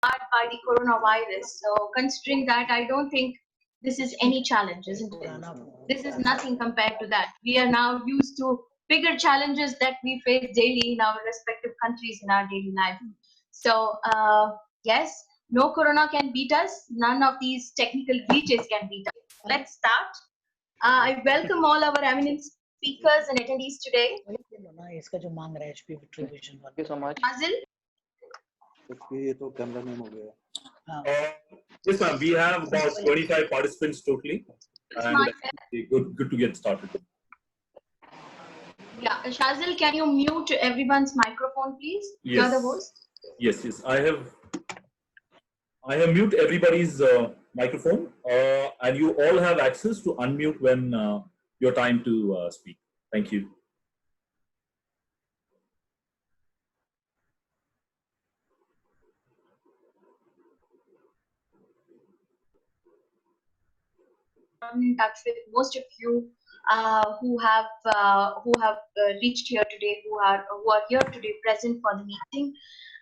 by the coronavirus. So considering that, I don't think this is any challenge, isn't it? This is nothing compared to that. We are now used to bigger challenges that we face daily in our respective countries in our daily life. So yes, no corona can beat us. None of these technical glitches can beat us. Let's start. I welcome all our eminent speakers and attendees today. Thank you so much. Fazil? Yes, ma'am. We have about 25 participants totally, and good to get started. Yeah, Shazil, can you mute everyone's microphone, please? Yes. You're the host. Yes. I have mute everybody's microphone, and you all have access to unmute when your time to speak. Thank you. I'm in touch with most of you who have reached here today, who are here today present for the meeting.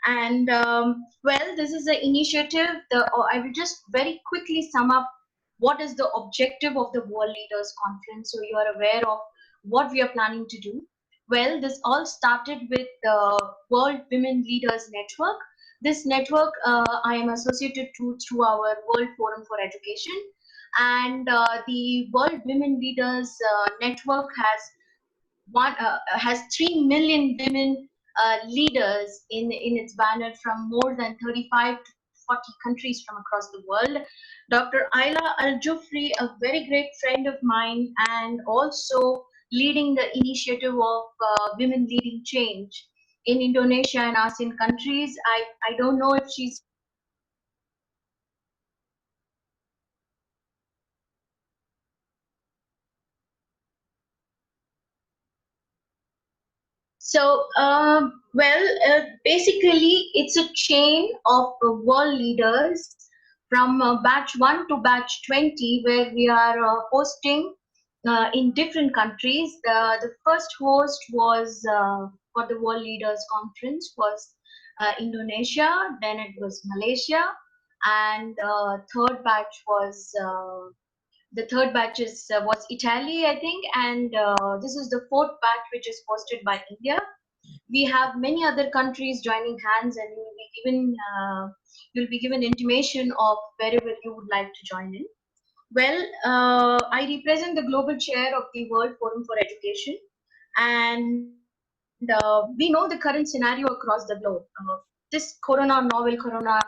And well, this is an initiative. I will just very quickly sum up what is the objective of the World Leaders Conference, so you are aware of what we are planning to do. Well, this all started with the World Women Leaders Network. This network I am associated to through our World Forum for Education. And the World Women Leaders Network has 3 million women leaders in its banner from more than 35 to 40 countries from across the world. Dr. Ayla Aljufrie, a very great friend of mine, and also leading the initiative of Women Leading Change in Indonesia and ASEAN countries. I don't know if she's so, basically, it's a chain of world leaders from batch 1 to batch 20, where we are hosting in different countries. The first host was for the World Leaders Conference was Indonesia, then it was Malaysia, and third batch was the third batch was Italy, I think, and this is the fourth batch which is hosted by India. We have many other countries joining hands, and you'll be given intimation of wherever you would like to join in. Well, I represent the global chair of the World Forum for Education, and we know the current scenario across the globe. This novel corona.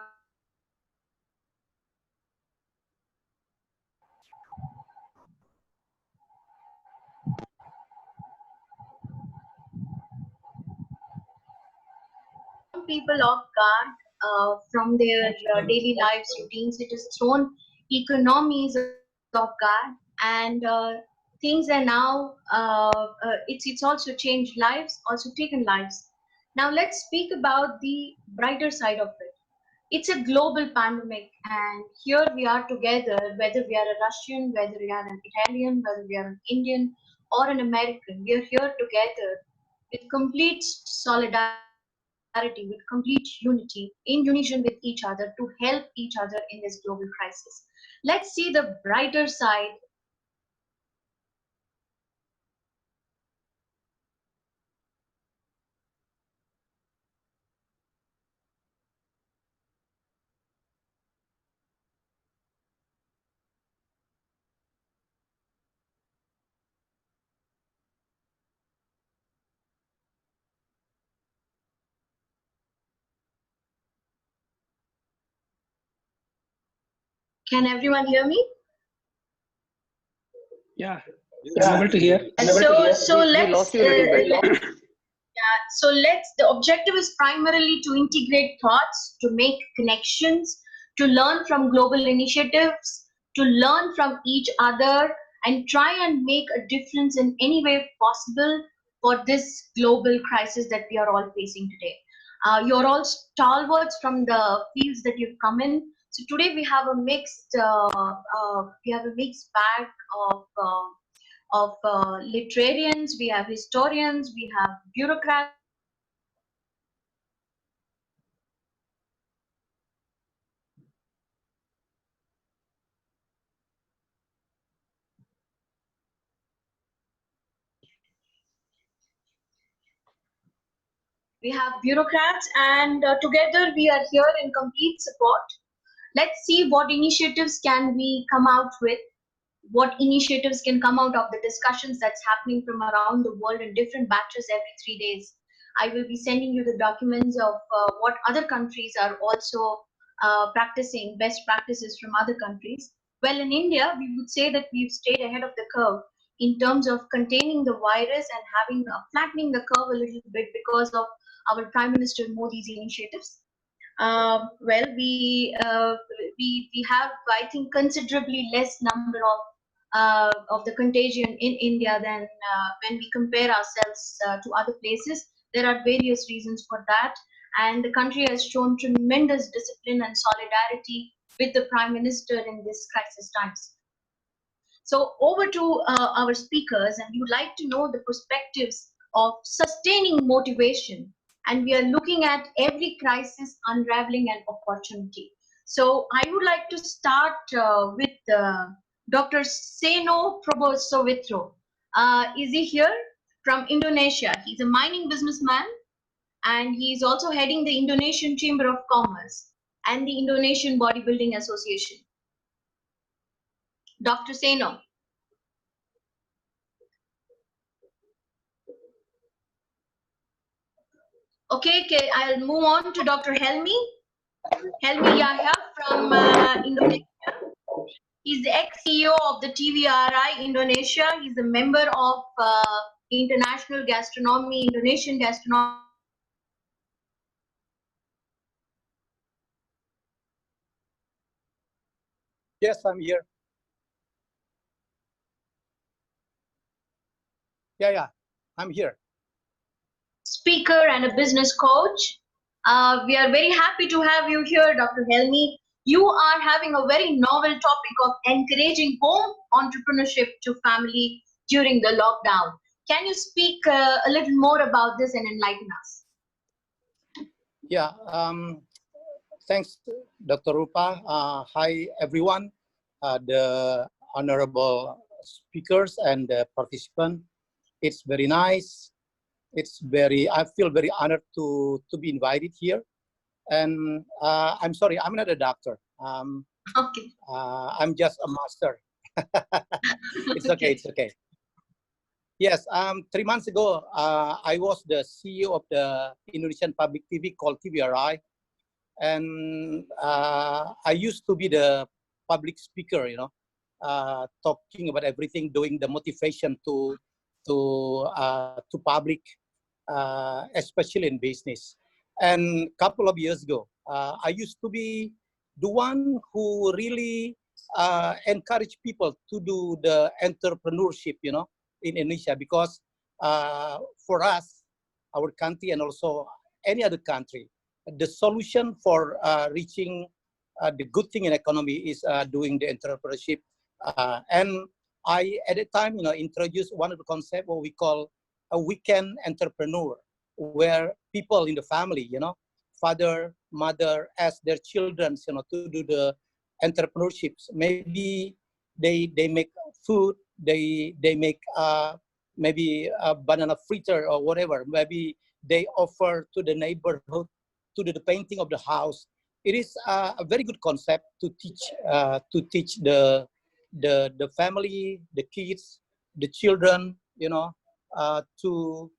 People off guard from their daily lives routines. It has thrown economies off guard, and things are now it's also changed lives, also taken lives. Now let's speak about the brighter side of it. It's a global pandemic, and here we are together, whether we are a Russian, whether we are an Italian, whether we are an Indian or an American. We are here together with complete solidarity, with complete unity, in unison with each other to help each other in this global crisis. Let's see the brighter side. Can everyone hear me? Yeah, I'm able to hear. So let's the objective is primarily to integrate thoughts, to make connections, to learn from global initiatives, to learn from each other, and try and make a difference in any way possible for this global crisis that we are all facing today. You're all stalwarts from the fields that you've come in. So today we have a mixed bag of literarians, we have historians, we have bureaucrats, we have bureaucrats, and together we are here in complete support. Let's see what initiatives can we come out with, what initiatives can come out of the discussions that's happening from around the world in different batches every 3 days. I will be sending you the documents of what other countries are also practicing, best practices from other countries. Well, in India, we would say that we've stayed ahead of the curve in terms of containing the virus and having flattening the curve a little bit because of our Prime Minister Modi's initiatives. Well, we have, I think, considerably less number of the contagion in India than when we compare ourselves to other places. There are various reasons for that, and the country has shown tremendous discipline and solidarity with the Prime Minister in this crisis times. So over to our speakers, and we would like to know the perspectives of sustaining motivation. And we are looking at every crisis unraveling an opportunity. So I would like to start with Dr. Seno Probosowitro. Is he here? From Indonesia. He's a mining businessman, and he's also heading the Indonesian Chamber of Commerce and the Indonesian Bodybuilding Association. Dr. Seno. Okay, I'll move on to Dr. Helmi Yahya from Indonesia. He's the ex-CEO of the TVRI Indonesia. He's a member of International Gastronomy, Indonesian Gastronomy. Yes, I'm here. Yeah, I'm here. Speaker and a business coach. We are very happy to have you here, Dr. Helmi. You are having a very novel topic of encouraging home entrepreneurship to family during the lockdown. Can you speak a little more about this and enlighten us? Yeah, thanks, Dr. Rupa. Hi, everyone, the honorable speakers and the participants. It's very nice. I feel very honored to be invited here. And I'm sorry, I'm not a doctor. Okay. I'm just a master. It's okay, it's okay. Yes, 3 months ago, I was the CEO of the Indonesian public TV called TVRI. And I used to be the public speaker, talking about everything, doing the motivation to public, especially in business. And a couple of years ago, I used to be the one who really encourage people to do the entrepreneurship, in Indonesia, because for us, our country, and also any other country, the solution for reaching the good thing in economy is doing the entrepreneurship. And I, at the time, introduced one of the concepts, what we call a weekend entrepreneur, where people in the family, father, mother, ask their children, to do the entrepreneurships. Maybe they make food, they make maybe a banana fritter or whatever. Maybe they offer to the neighborhood to do the painting of the house. It is a very good concept to teach the family, the kids, the children, to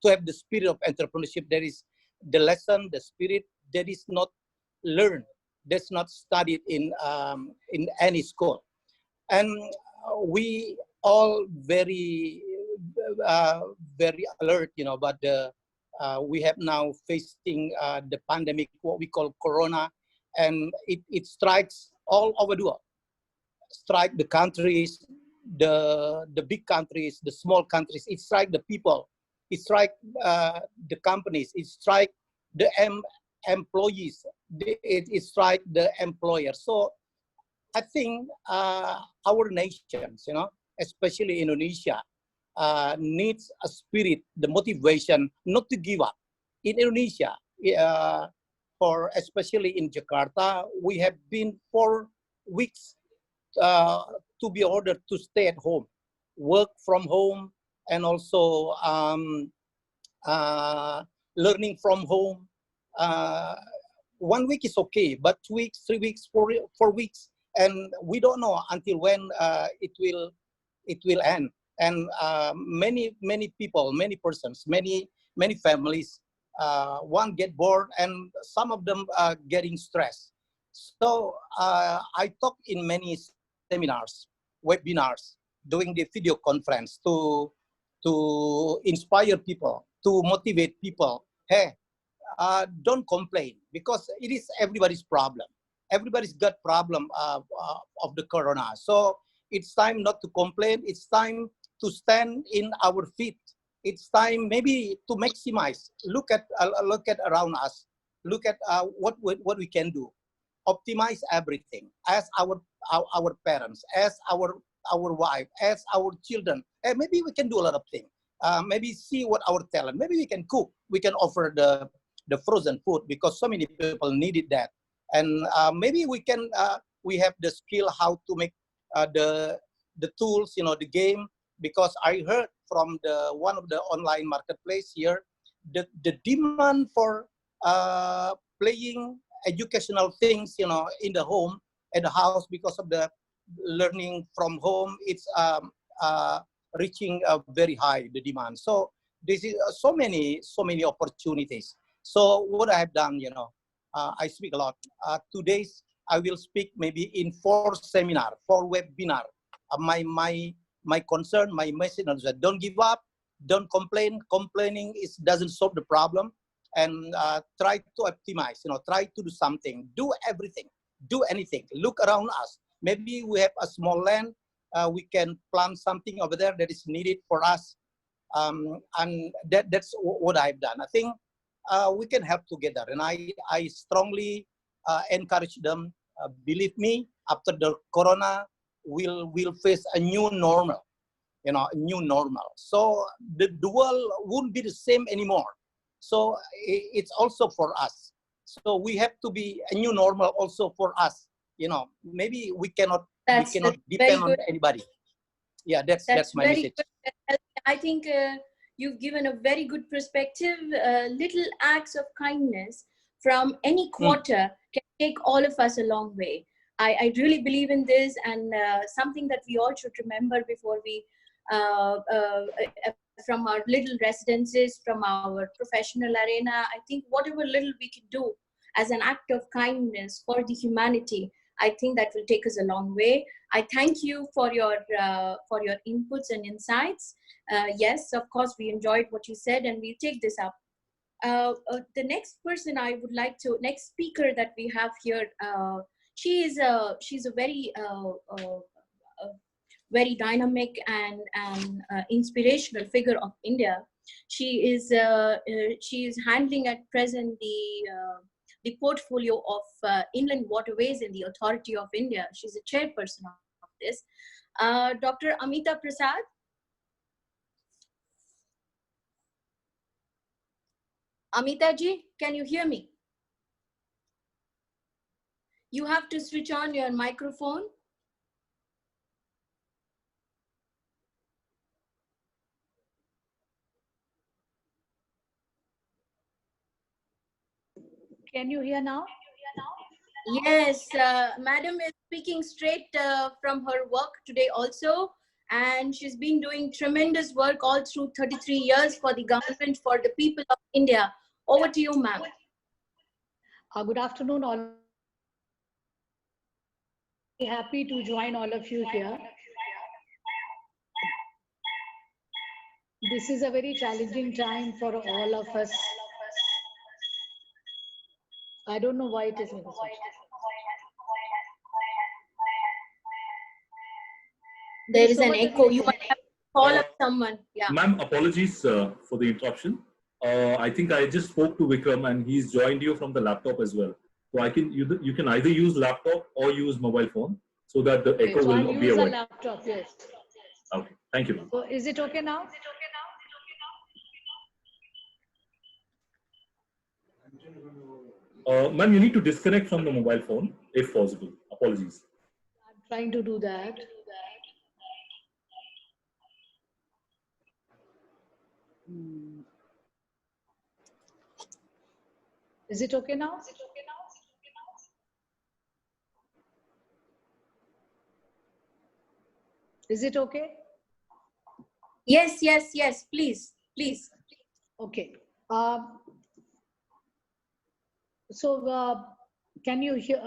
have the spirit of entrepreneurship. That is the lesson, the spirit that is not learned, that's not studied in any school. And we all very alert, but we have now facing the pandemic, what we call Corona, and it strikes all over the world. Strike the countries, the big countries, the small countries. It strike the people. It strike the companies. It strike the employees. It strike the employer. So I think our nations, especially Indonesia, needs a spirit, the motivation not to give up. In Indonesia, for especially in Jakarta, we have been 4 weeks to be ordered to stay at home, work from home, and also learning from home. Uh, 1 week is okay, but 2 weeks, 3 weeks, 4 weeks, and we don't know until when it will end. And many people, many persons, many families, one get bored, and some of them are getting stressed. So I talk in many seminars, webinars, doing the video conference to inspire people, to motivate people. Hey, don't complain, because it is everybody's problem. Everybody's got problem of the corona. So it's time not to complain. It's time to stand in our feet. It's time maybe to maximize. Look at around us. Look at what we can do. Optimize everything as our parents, as our wife, as our children. And maybe we can do a lot of things. Maybe see what our talent. Maybe we can cook. We can offer the frozen food, because so many people needed that. And maybe we have the skill how to make the tools, the game, because I heard from one of the online marketplace here, the demand for playing educational things, in the home, at the house, because of the learning from home, it's reaching a very high, the demand. So this is so many opportunities. So what I have done, I speak a lot. Today's I will speak maybe in 4 seminar, 4 webinar. My concern, my message is that don't give up, don't complain. Complaining doesn't solve the problem, and try to optimize. Try to do something, do everything, do anything. Look around us. Maybe we have a small land. We can plant something over there that is needed for us, and that's what I've done. I think we can help together, and I strongly encourage them. Believe me, after the corona, we'll face a new normal, a new normal. So the world won't be the same anymore. So it's also for us. So we have to be a new normal also for us. Maybe we cannot depend on anybody. Yeah, that's my message. Good. I think you've given a very good perspective. Little acts of kindness from any quarter can take all of us a long way. I really believe in this, and something that we all should remember before we, from our little residences, from our professional arena, I think whatever little we can do as an act of kindness for the humanity, I think that will take us a long way. I thank you for your inputs and insights. Yes, of course, we enjoyed what you said, and we'll take this up. The next person I would like to, next speaker that we have here, she's a very dynamic and inspirational figure of India. She is handling at present the portfolio of inland waterways in the Authority of India. She's a chairperson of this. Dr. Amita Prasad. Amita ji, can you hear me? You have to switch on your microphone. Can you hear now? Yes, Madam is speaking straight from her work today also, and she's been doing tremendous work all through 33 years for the government, for the people of India. Over to you, ma'am. Good afternoon, all. Happy to join all of you here. This is a very challenging time for all of us. I don't know why it is. There is an echo. You might have to call up someone. Yeah. Ma'am, apologies for the interruption. I think I just spoke to Vikram, and he's joined you from the laptop as well. So you can either use laptop or use mobile phone, so that the echo will not be avoided. Laptop, yes. Okay, thank you, ma'am. So is it okay now? Ma'am, you need to disconnect from the mobile phone if possible. Apologies. I'm trying to do that. Is it okay now? Is it okay? Yes, yes, yes, please, please. Okay. Can you hear?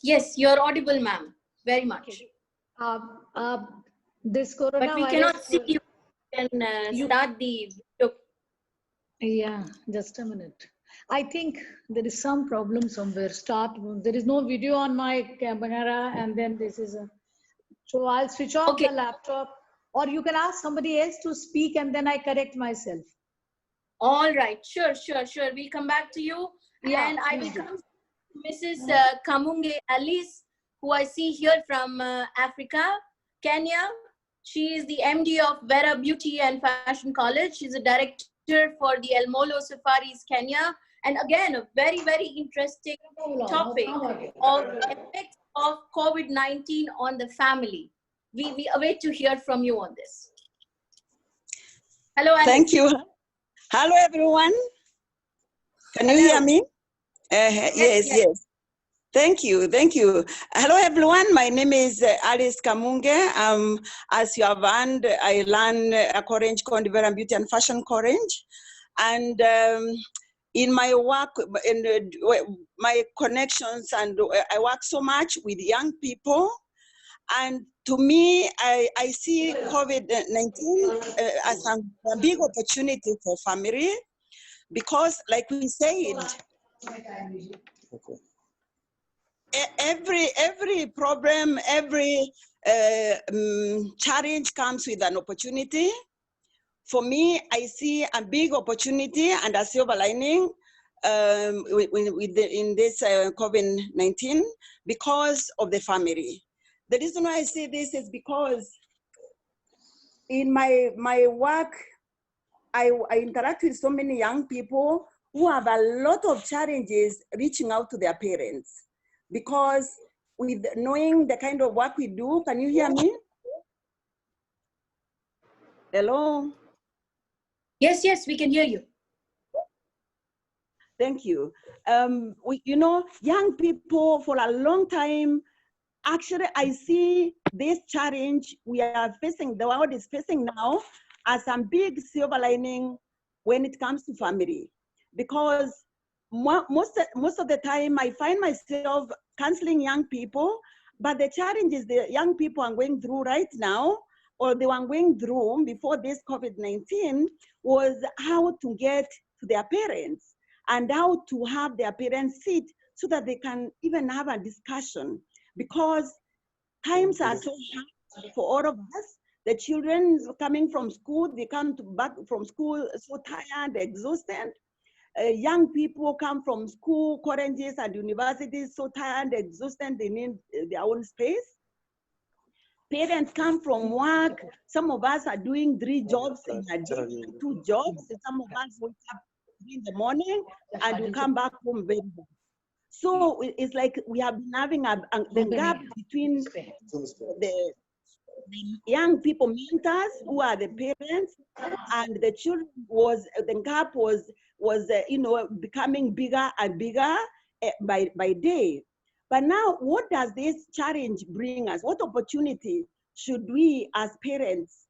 Yes, you're audible, ma'am. Very much. Okay. This coronavirus. But we cannot see you. You can start the video. Yeah, just a minute. I think there is some problem somewhere. There is no video on my camera, and then this is a. So I'll switch off the laptop, or you can ask somebody else to speak, and then I correct myself. All right, sure, sure, sure. We'll come back to you, Yeah, and I will come to Mrs. Kamunge Alice, who I see here from Africa, Kenya. She is the MD of Vera Beauty and Fashion College. She's a director for the El Molo Safaris, Kenya. And again, a very, very interesting topic of effects of COVID-19 on the family. We await to hear from you on this. Hello, Alice. Thank you. Hello, everyone. Can you hear me? Yes. Thank you. Hello, everyone. My name is Alice Kamunge. As you have learned, I learned a Orange called Vera Beauty and Fashion Orange. And in my work, in my connections, and I work so much with young people. And to me, I see COVID-19 as a big opportunity for family, because like we said, every problem, every challenge comes with an opportunity. For me, I see a big opportunity and a silver lining in this COVID-19 because of the family. The reason why I say this is because in my work, I interact with so many young people who have a lot of challenges reaching out to their parents. Because with knowing the kind of work we do, can you hear me? Hello? Yes, yes, we can hear you. Thank you. You know, young people for a long time, actually, I see this challenge we are facing, the world is facing now, as a big silver lining when it comes to family. Because most of the time, I find myself counseling young people, but the challenges the young people are going through right now, or they were going through before this COVID-19, was how to get to their parents and how to have their parents sit so that they can even have a discussion. Because times are so hard for all of us. The children coming from school, they come back from school so tired, exhausted. Young people come from school, colleges and universities so tired, exhausted, they need their own space. Parents come from work. Some of us are doing 3 jobs in a day, 2 jobs. Some of us wake up in the morning and we come back home very late. So it's like we have been having the gap between the young people mentors who are the parents and the children. The gap was you know, becoming bigger and bigger by day. But now, what does this challenge bring us? What opportunity should we as parents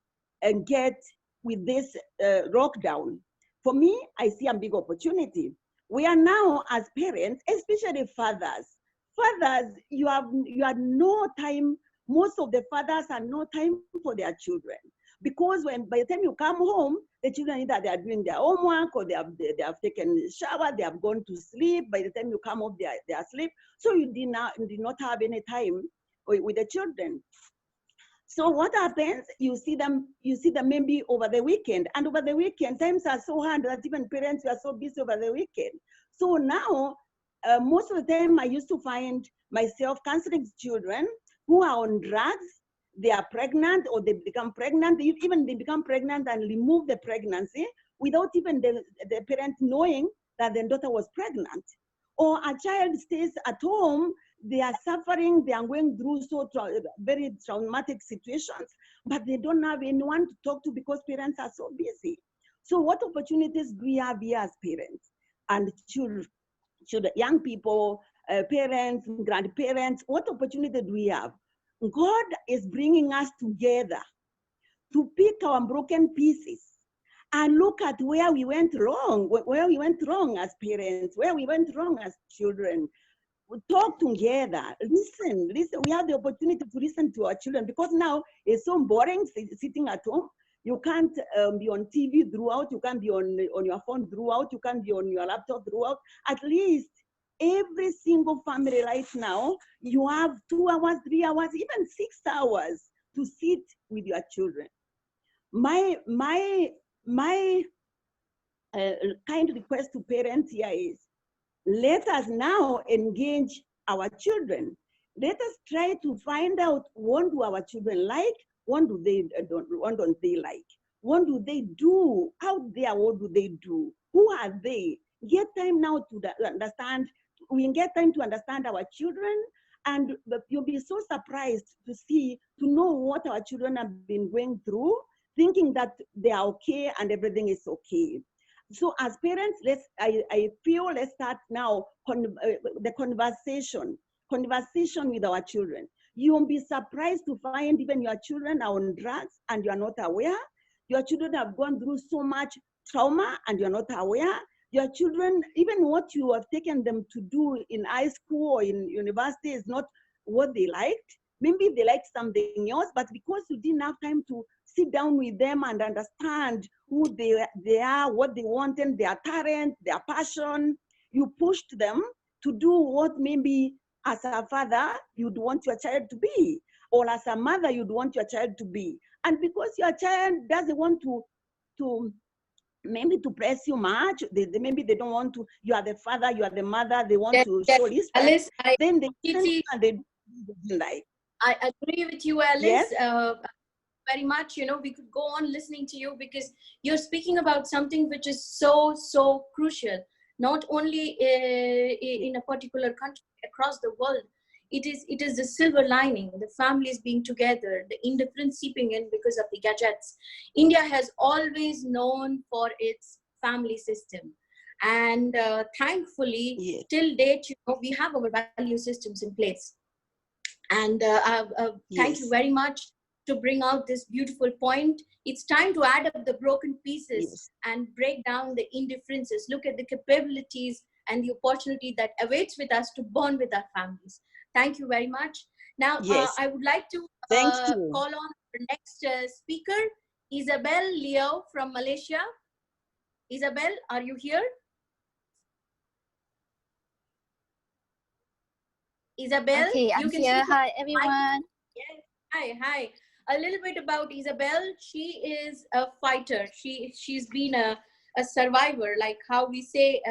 get with this lockdown? For me, I see a big opportunity. We are now as parents, especially fathers. Fathers, you have no time. Most of the fathers have no time for their children, because by the time you come home, the children either they are doing their homework or they have taken a shower, they have gone to sleep. By the time you come off their sleep, so you did not have any time with the children. So what happens? You see them maybe over the weekend, and over the weekend times are so hard that even parents are so busy over the weekend. So now, most of the time, I used to find myself counseling children who are on drugs. They are pregnant, or they become pregnant. They become pregnant and remove the pregnancy without even the parent knowing that their daughter was pregnant. Or a child stays at home, they are suffering, they are going through very traumatic situations, but they don't have anyone to talk to because parents are so busy. So what opportunities do we have here as parents and children, young people, parents, grandparents? What opportunity do we have? God is bringing us together to pick our broken pieces and look at where we went wrong, as parents, where we went wrong as children. We talk together, listen. We have the opportunity to listen to our children because now it's so boring sitting at home. You can't be on TV throughout. You can't be on your phone throughout. You can't be on your laptop throughout. At least every single family right now, you have 2 hours, 3 hours, even 6 hours to sit with your children. My kind request to parents here is, let us now engage our children. Let us try to find out what do our children like, what don't they like, what do they do out there, what do they do, who are they? Get time now to understand. We get time to understand our children, and you'll be so surprised to know what our children have been going through, thinking that they are okay and everything is okay. So as parents, I feel let's start now the conversation with our children. You won't be surprised to find even your children are on drugs and you are not aware. Your children have gone through so much trauma and you're not aware. Your children, even what you have taken them to do in high school or in university is not what they liked. Maybe they liked something else, but because you didn't have time to sit down with them and understand who they are, what they wanted, their talent, their passion, you pushed them to do what maybe as a father you'd want your child to be, or as a mother you'd want your child to be. And because your child doesn't want to maybe to press you much, maybe they don't want to, you are the father, you are the mother, they want to show respect, Alice, then they and they like. I agree with you, Alice. Yes? Very much. We could go on listening to you because you're speaking about something which is so crucial, not only in a particular country, across the world. It is the silver lining, the families being together, the indifference seeping in because of the gadgets. India has always known for its family system, and thankfully, Yes. till date, we have our value systems in place. And thank you very much to bring out this beautiful point. It's time to add up the broken pieces and break down the indifferences. Look at the capabilities and the opportunity that awaits with us to bond with our families. Thank you very much. Now, I would like to call on our next speaker, Isabel Leo from Malaysia. Isabel, are you here? Isabel? Okay, I'm here. Hi, everyone. Yes. Hi. A little bit about Isabel. She is a fighter. She's been a survivor, like how we say,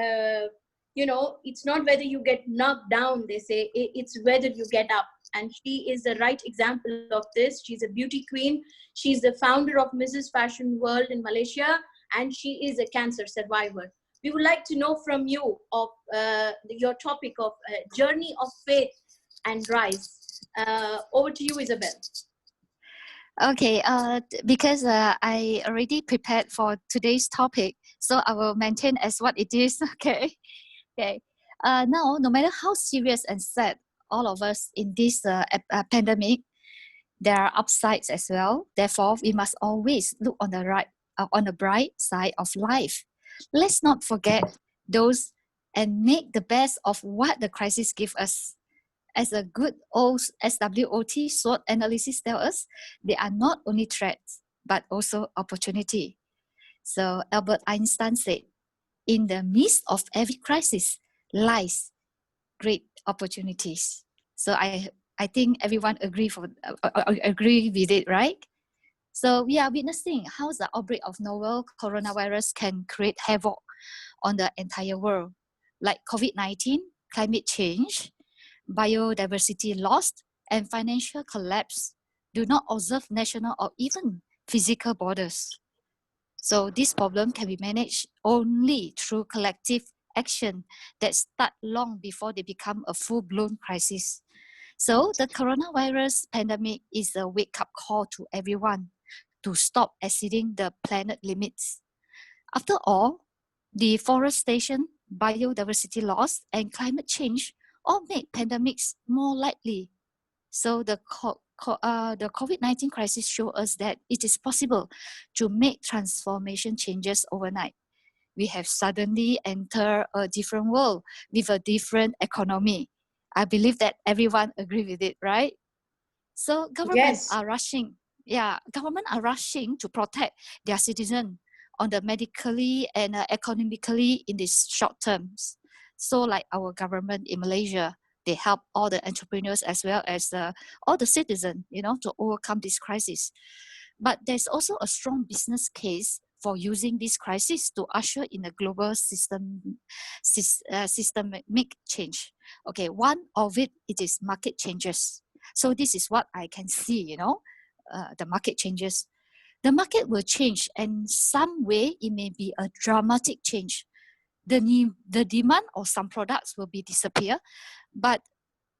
it's not whether you get knocked down, they say, it's whether you get up. And she is the right example of this. She's a beauty queen. She's the founder of Mrs. Fashion World in Malaysia, and she is a cancer survivor. We would like to know from you of your topic of journey of faith and rise. Over to you, Isabel. Okay, because I already prepared for today's topic, so I will maintain as what it is. Okay. Now, no matter how serious and sad all of us in this pandemic, there are upsides as well. Therefore, we must always look on the bright side of life. Let's not forget those and make the best of what the crisis gives us. As a good old SWOT SWOT analysis tells us, they are not only threats, but also opportunity. So Albert Einstein said, in the midst of every crisis lies great opportunities. So I think everyone agree with it, right? So we are witnessing how the outbreak of novel coronavirus can create havoc on the entire world, like COVID-19, climate change, biodiversity loss, and financial collapse do not observe national or even physical borders. So this problem can be managed only through collective action that start long before they become a full-blown crisis. So the coronavirus pandemic is a wake-up call to everyone to stop exceeding the planet limits. After all, deforestation, biodiversity loss, and climate change all make pandemics more likely. So the COVID-19 crisis shows us that it is possible to make transformation changes overnight. We have suddenly entered a different world with a different economy. I believe that everyone agree with it, right? So governments Yes. are rushing. Government are rushing to protect their citizens on the medically and economically in these short terms. So like our government in Malaysia, they help all the entrepreneurs as well as all the citizens, to overcome this crisis. But there's also a strong business case for using this crisis to usher in a global systemic change. Okay, one of it is market changes. So this is what I can see, the market changes. The market will change, and some way it may be a dramatic change. The demand of some products will be disappear, but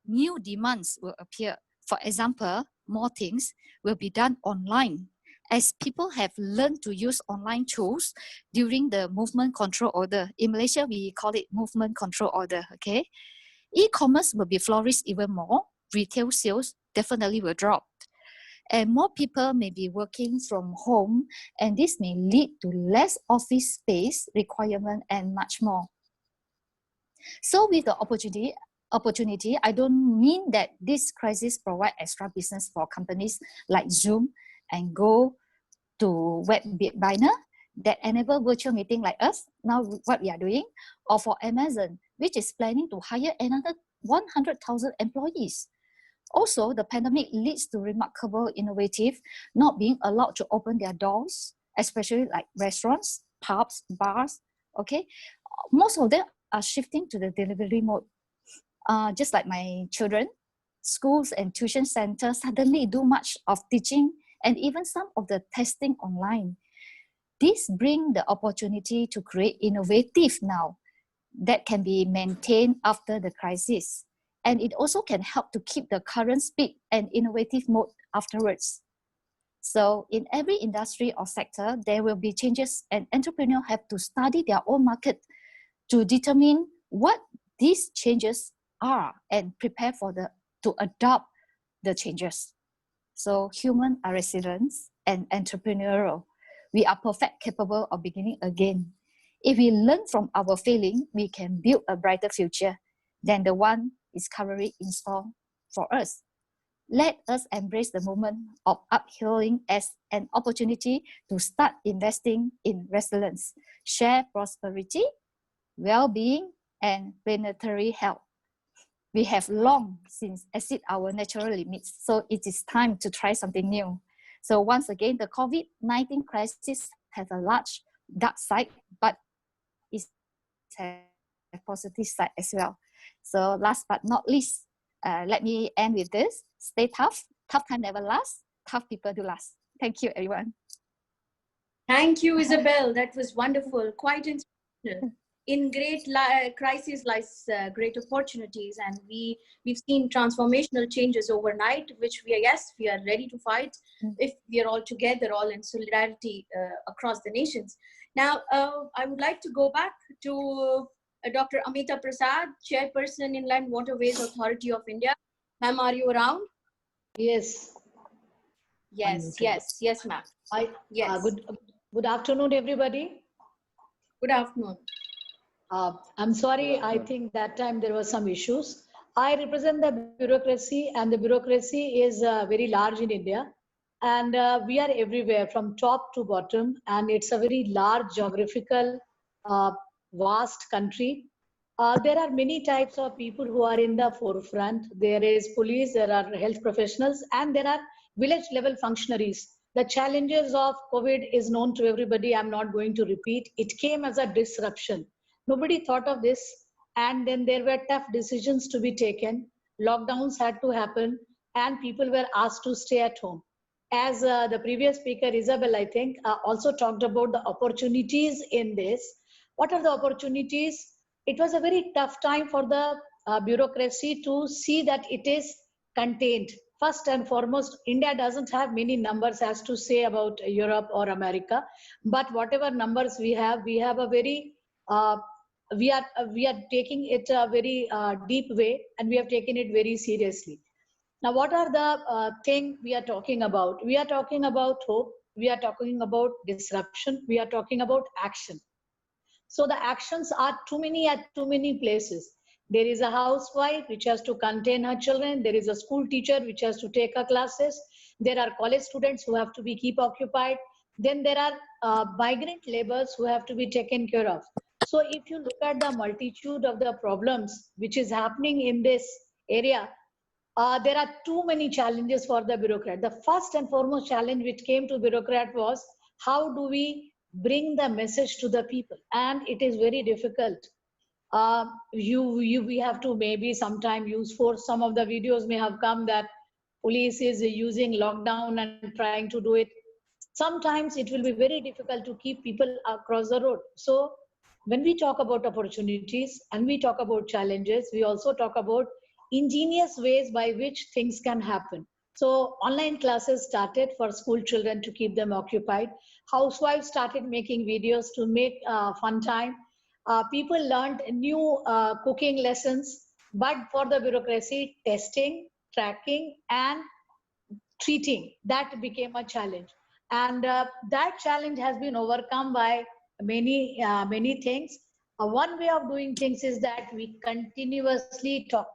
new demands will appear. For example, more things will be done online as people have learned to use online tools during the movement control order. In Malaysia, we call it movement control order, okay? E-commerce will be flourished even more. Retail sales definitely will drop. And more people may be working from home, and this may lead to less office space requirement and much more. So with the opportunity, I don't mean that this crisis provide extra business for companies like Zoom and Go to Webinar that enable virtual meeting like us, now what we are doing, or for Amazon, which is planning to hire another 100,000 employees. Also, the pandemic leads to remarkable innovative not being allowed to open their doors, especially like restaurants, pubs, bars, okay? Most of them are shifting to the delivery mode. Just like my children, schools and tuition centers suddenly do much of teaching and even some of the testing online. This brings the opportunity to create innovative now that can be maintained after the crisis. And it also can help to keep the current speed and innovative mode afterwards. So in every industry or sector, there will be changes, and entrepreneurs have to study their own market to determine what these changes are and prepare to adopt the changes. So humans are resilient and entrepreneurial. We are perfect, capable of beginning again. If we learn from our failing, we can build a brighter future than the one is currently in store for us. Let us embrace the moment of uphealing as an opportunity to start investing in resilience, share prosperity, well-being, and planetary health. We have long since exceeded our natural limits, so it is time to try something new. So once again, the COVID-19 crisis has a large dark side, but it has a positive side as well. So last but not least, let me end with this. Stay tough. Tough time never lasts. Tough people do last. Thank you, everyone. Thank you, Isabel. That was wonderful. Quite inspirational. In great crisis lies great opportunities, and we've seen transformational changes overnight, which we are ready to fight if we are all together, all in solidarity across the nations. Now, I would like to go back to Dr. Amita Prasad, Chairperson, Inland Waterways Authority of India. Ma'am, are you around? Yes. Yes, ma'am. Yes. Good afternoon, everybody. Good afternoon. I'm sorry, I think that time there were some issues. I represent the bureaucracy, and the bureaucracy is very large in India. And we are everywhere from top to bottom, and it's a very large geographical, vast country. There are many types of people who are in the forefront. There is police, there are health professionals, and there are village level functionaries. The challenges of COVID is known to everybody. I'm not going to repeat. It came as a disruption. Nobody thought of this, and then there were tough decisions to be taken. Lockdowns had to happen, and people were asked to stay at home. As the previous speaker, Isabel, I think, also talked about the opportunities in this. What are the opportunities? It was a very tough time for the bureaucracy to see that it is contained. First and foremost, India doesn't have many numbers as to say about Europe or America, but whatever numbers we have a very we are taking it a very deep way, and we have taken it very seriously. Now, what are the thing we are talking about? We are talking about hope. We are talking about disruption. We are talking about action. So the actions are too many at too many places. There is a housewife which has to contain her children. There is a school teacher which has to take her classes. There are college students who have to be keep occupied. Then there are migrant laborers who have to be taken care of. So if you look at the multitude of the problems which is happening in this area, there are too many challenges for the bureaucrat. The first and foremost challenge which came to bureaucrat was how do we bring the message to the people, and it is very difficult. We have to maybe sometime use force. Some of the videos may have come that police is using lockdown and trying to do it. Sometimes it will be very difficult to keep people across the road. So when we talk about opportunities and we talk about challenges, we also talk about ingenious ways by which things can happen. So online classes started for school children to keep them occupied. Housewives started making videos to make fun time. People learned new cooking lessons, but for the bureaucracy, testing, tracking, and treating, that became a challenge. And that challenge has been overcome by many things. One way of doing things is that we continuously talk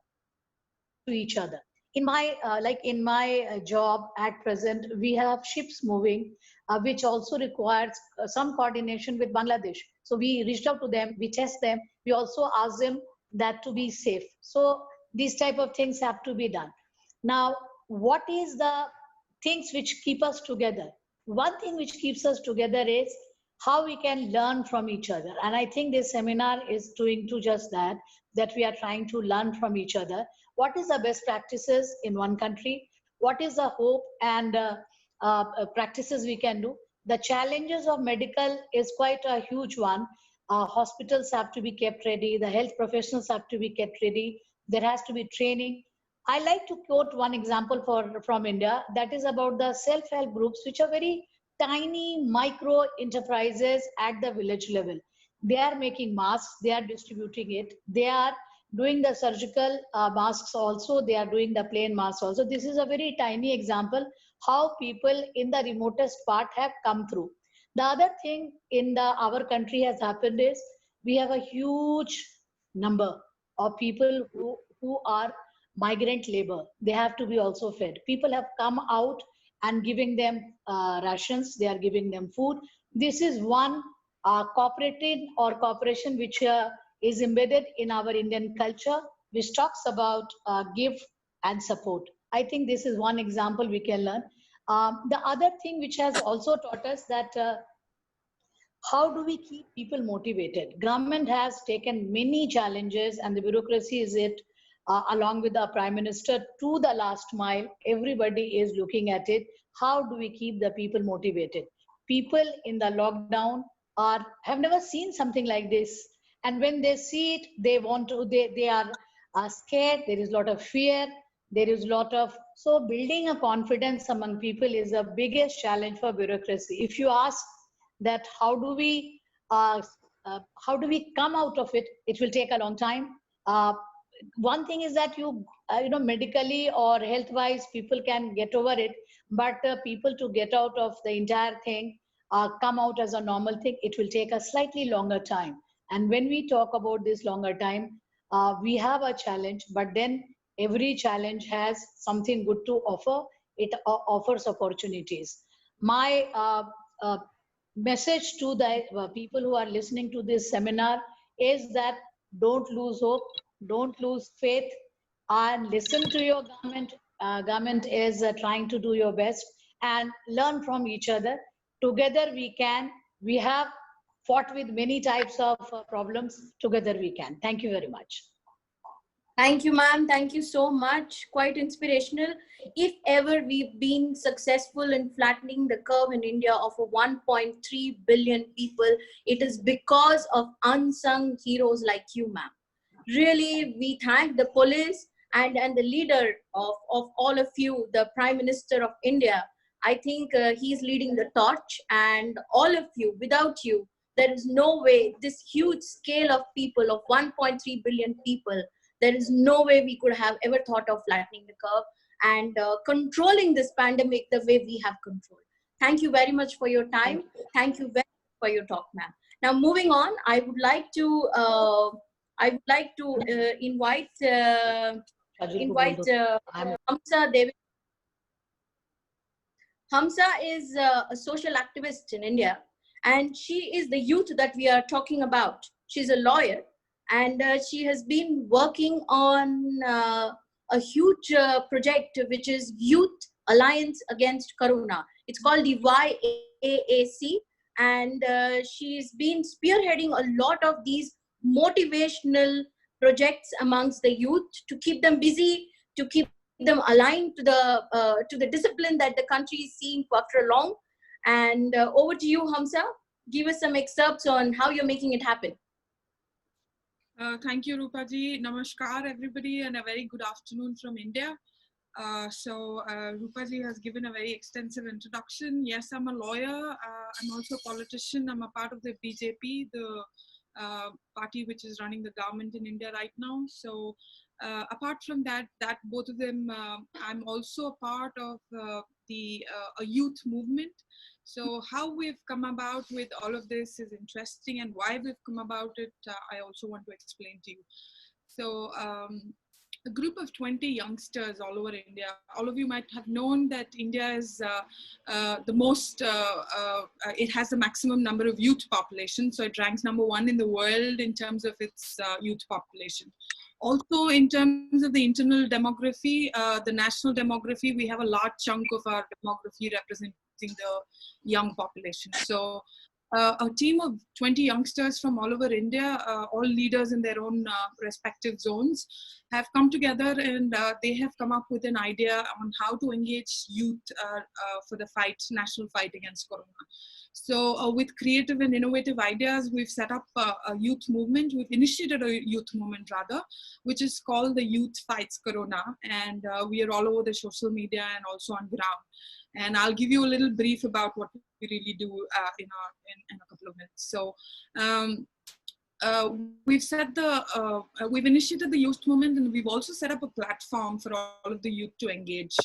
to each other. In my job at present, we have ships moving, which also requires some coordination with Bangladesh. So we reached out to them, we test them, we also ask them that to be safe. So these type of things have to be done. Now, what is the things which keep us together? One thing which keeps us together is how we can learn from each other. And I think this seminar is doing to just that, that we are trying to learn from each other. What is the best practices in one country? What is the hope and practices we can do? The challenges of medical is quite a huge one. Hospitals have to be kept ready. The health professionals have to be kept ready. There has to be training. I like to quote one example from India, that is about the self-help groups, which are very tiny micro enterprises at the village level. They are making masks, they are distributing it, they are doing the surgical masks also, they are doing the plain masks also. This is a very tiny example how people in the remotest part have come through. The other thing in our country has happened is we have a huge number of people who are migrant labor. They have to be also fed. People have come out and giving them rations, they are giving them food. This is one cooperative or cooperation which is embedded in our Indian culture, which talks about give and support. I think this is one example we can learn. The other thing which has also taught us that how do we keep people motivated? Government has taken many challenges and the bureaucracy is it along with the Prime Minister to the last mile. Everybody is looking at it. How do we keep the people motivated? People in the lockdown have never seen something like this. And when they see it, they are scared. There is a lot of fear. There is a lot of, so building a confidence among people is the biggest challenge for bureaucracy. If you ask that how do we come out of it, it will take a long time. One thing is that medically or health wise people can get over it, but people to get out of the entire thing, come out as a normal thing, it will take a slightly longer time. And when we talk about this longer time, we have a challenge, but then every challenge has something good to offer. It offers opportunities. My message to the people who are listening to this seminar is that don't lose hope, don't lose faith, and listen to your government. Government is trying to do your best, and learn from each other. Together we have fought with many types of problems. Together we can. Thank you very much. Thank you, ma'am. Thank you so much. Quite inspirational. If ever we've been successful in flattening the curve in India of 1.3 billion people, it is because of unsung heroes like you, ma'am. Really, we thank the police and the leader of all of you, the Prime Minister of India. I think he's leading the torch, and all of you, without you, there is no way this huge scale of people, of 1.3 billion people, there is no way we could have ever thought of flattening the curve and controlling this pandemic the way we have controlled. Thank you very much for your time. Thank you very much for your talk, ma'am. Now, moving on, I would like to invite Hamza Devi. Hamza is a social activist in India, and she is the youth that we are talking about. She's a lawyer, and she has been working on a huge project, which is Youth Alliance Against Corona. It's called the YAAC, and she's been spearheading a lot of these motivational projects amongst the youth to keep them busy, to keep them aligned to the discipline that the country is seeing after long. And over to you, Hamza. Give us some excerpts on how you're making it happen. Thank you, Rupaji. Namaskar, everybody, and a very good afternoon from India. Rupaji has given a very extensive introduction. Yes, I'm a lawyer. I'm also a politician. I'm a part of the BJP, the party which is running the government in India right now. So apart from that, both of them, I'm also a part of a youth movement. So how we've come about with all of this is interesting, and why we've come about it, I also want to explain to you. So a group of 20 youngsters all over India. All of you might have known that India is the most, it has the maximum number of youth population. So it ranks #1 in the world in terms of its youth population. Also, in terms of the internal demography, the national demography, we have a large chunk of our demography representing the young population. So a team of 20 youngsters from all over India, all leaders in their own respective zones, have come together, and they have come up with an idea on how to engage youth for the national fight against Corona. So with creative and innovative ideas, we've set up a youth movement. We've initiated a youth movement rather, which is called the Youth Fights Corona. And we are all over the social media and also on ground. And I'll give you a little brief about what we really do in a couple of minutes. So we've initiated the youth movement, and we've also set up a platform for all of the youth to engage.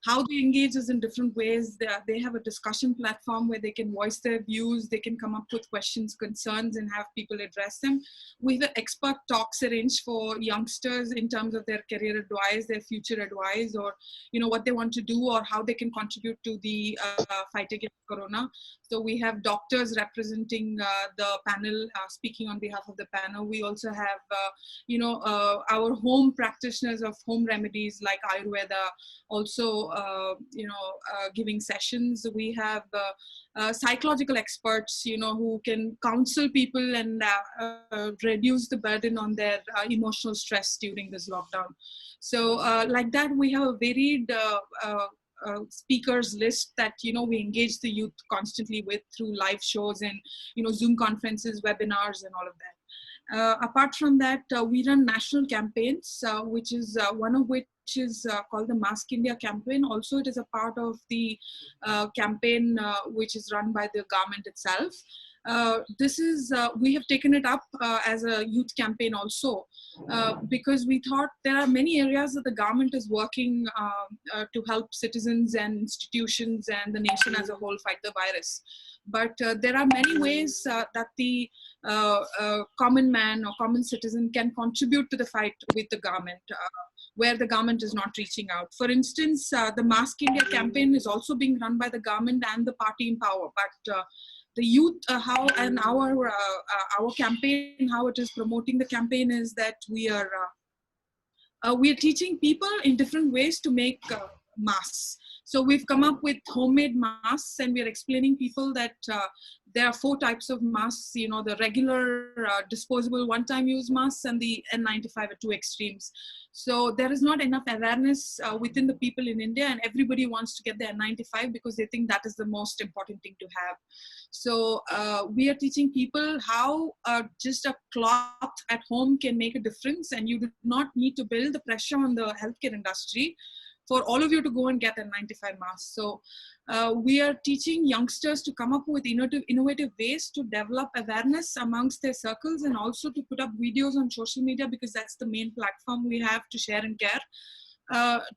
How they engage is in different ways. They have a discussion platform where they can voice their views, they can come up with questions, concerns, and have people address them. We have expert talks arranged for youngsters in terms of their career advice, their future advice, or what they want to do or how they can contribute to the fight against Corona. So we have doctors representing the panel, speaking on behalf of the panel. We also have, our home practitioners of home remedies like Ayurveda, also, giving sessions. We have psychological experts, who can counsel people and reduce the burden on their emotional stress during this lockdown. So like that, we have a varied speakers list that we engage the youth constantly with through live shows and Zoom conferences, webinars, and all of that. Apart from that, we run national campaigns, which is one of which is called the Mask India campaign. Also, it is a part of the campaign which is run by the government itself. We have taken it up as a youth campaign also, because we thought there are many areas that the government is working to help citizens and institutions and the nation as a whole fight the virus. But there are many ways that the common man or common citizen can contribute to the fight with the government, where the government is not reaching out. For instance, the Mask India campaign is also being run by the government and the party in power, but the youth, our campaign, how it is promoting the campaign is that we are teaching people in different ways to make masks. So we've come up with homemade masks, and we're explaining people that there are 4 types of masks, you know, the regular disposable one-time use masks and the N95 at 2 extremes. So there is not enough awareness within the people in India, and everybody wants to get the N95 because they think that is the most important thing to have. So we are teaching people how just a cloth at home can make a difference, and you do not need to build the pressure on the healthcare industry for all of you to go and get a N95 mask. So we are teaching youngsters to come up with innovative ways to develop awareness amongst their circles, and also to put up videos on social media, because that's the main platform we have to share and care,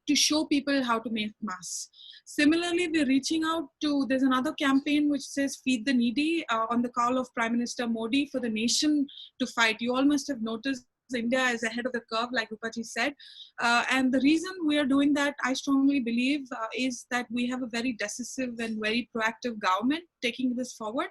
to show people how to make masks. Similarly, we're reaching out to, there's another campaign which says Feed the Needy, on the call of Prime Minister Modi for the nation to fight. You all must have noticed India is ahead of the curve, like Rupaji said. And the reason we are doing that, I strongly believe, is that we have a very decisive and very proactive government taking this forward.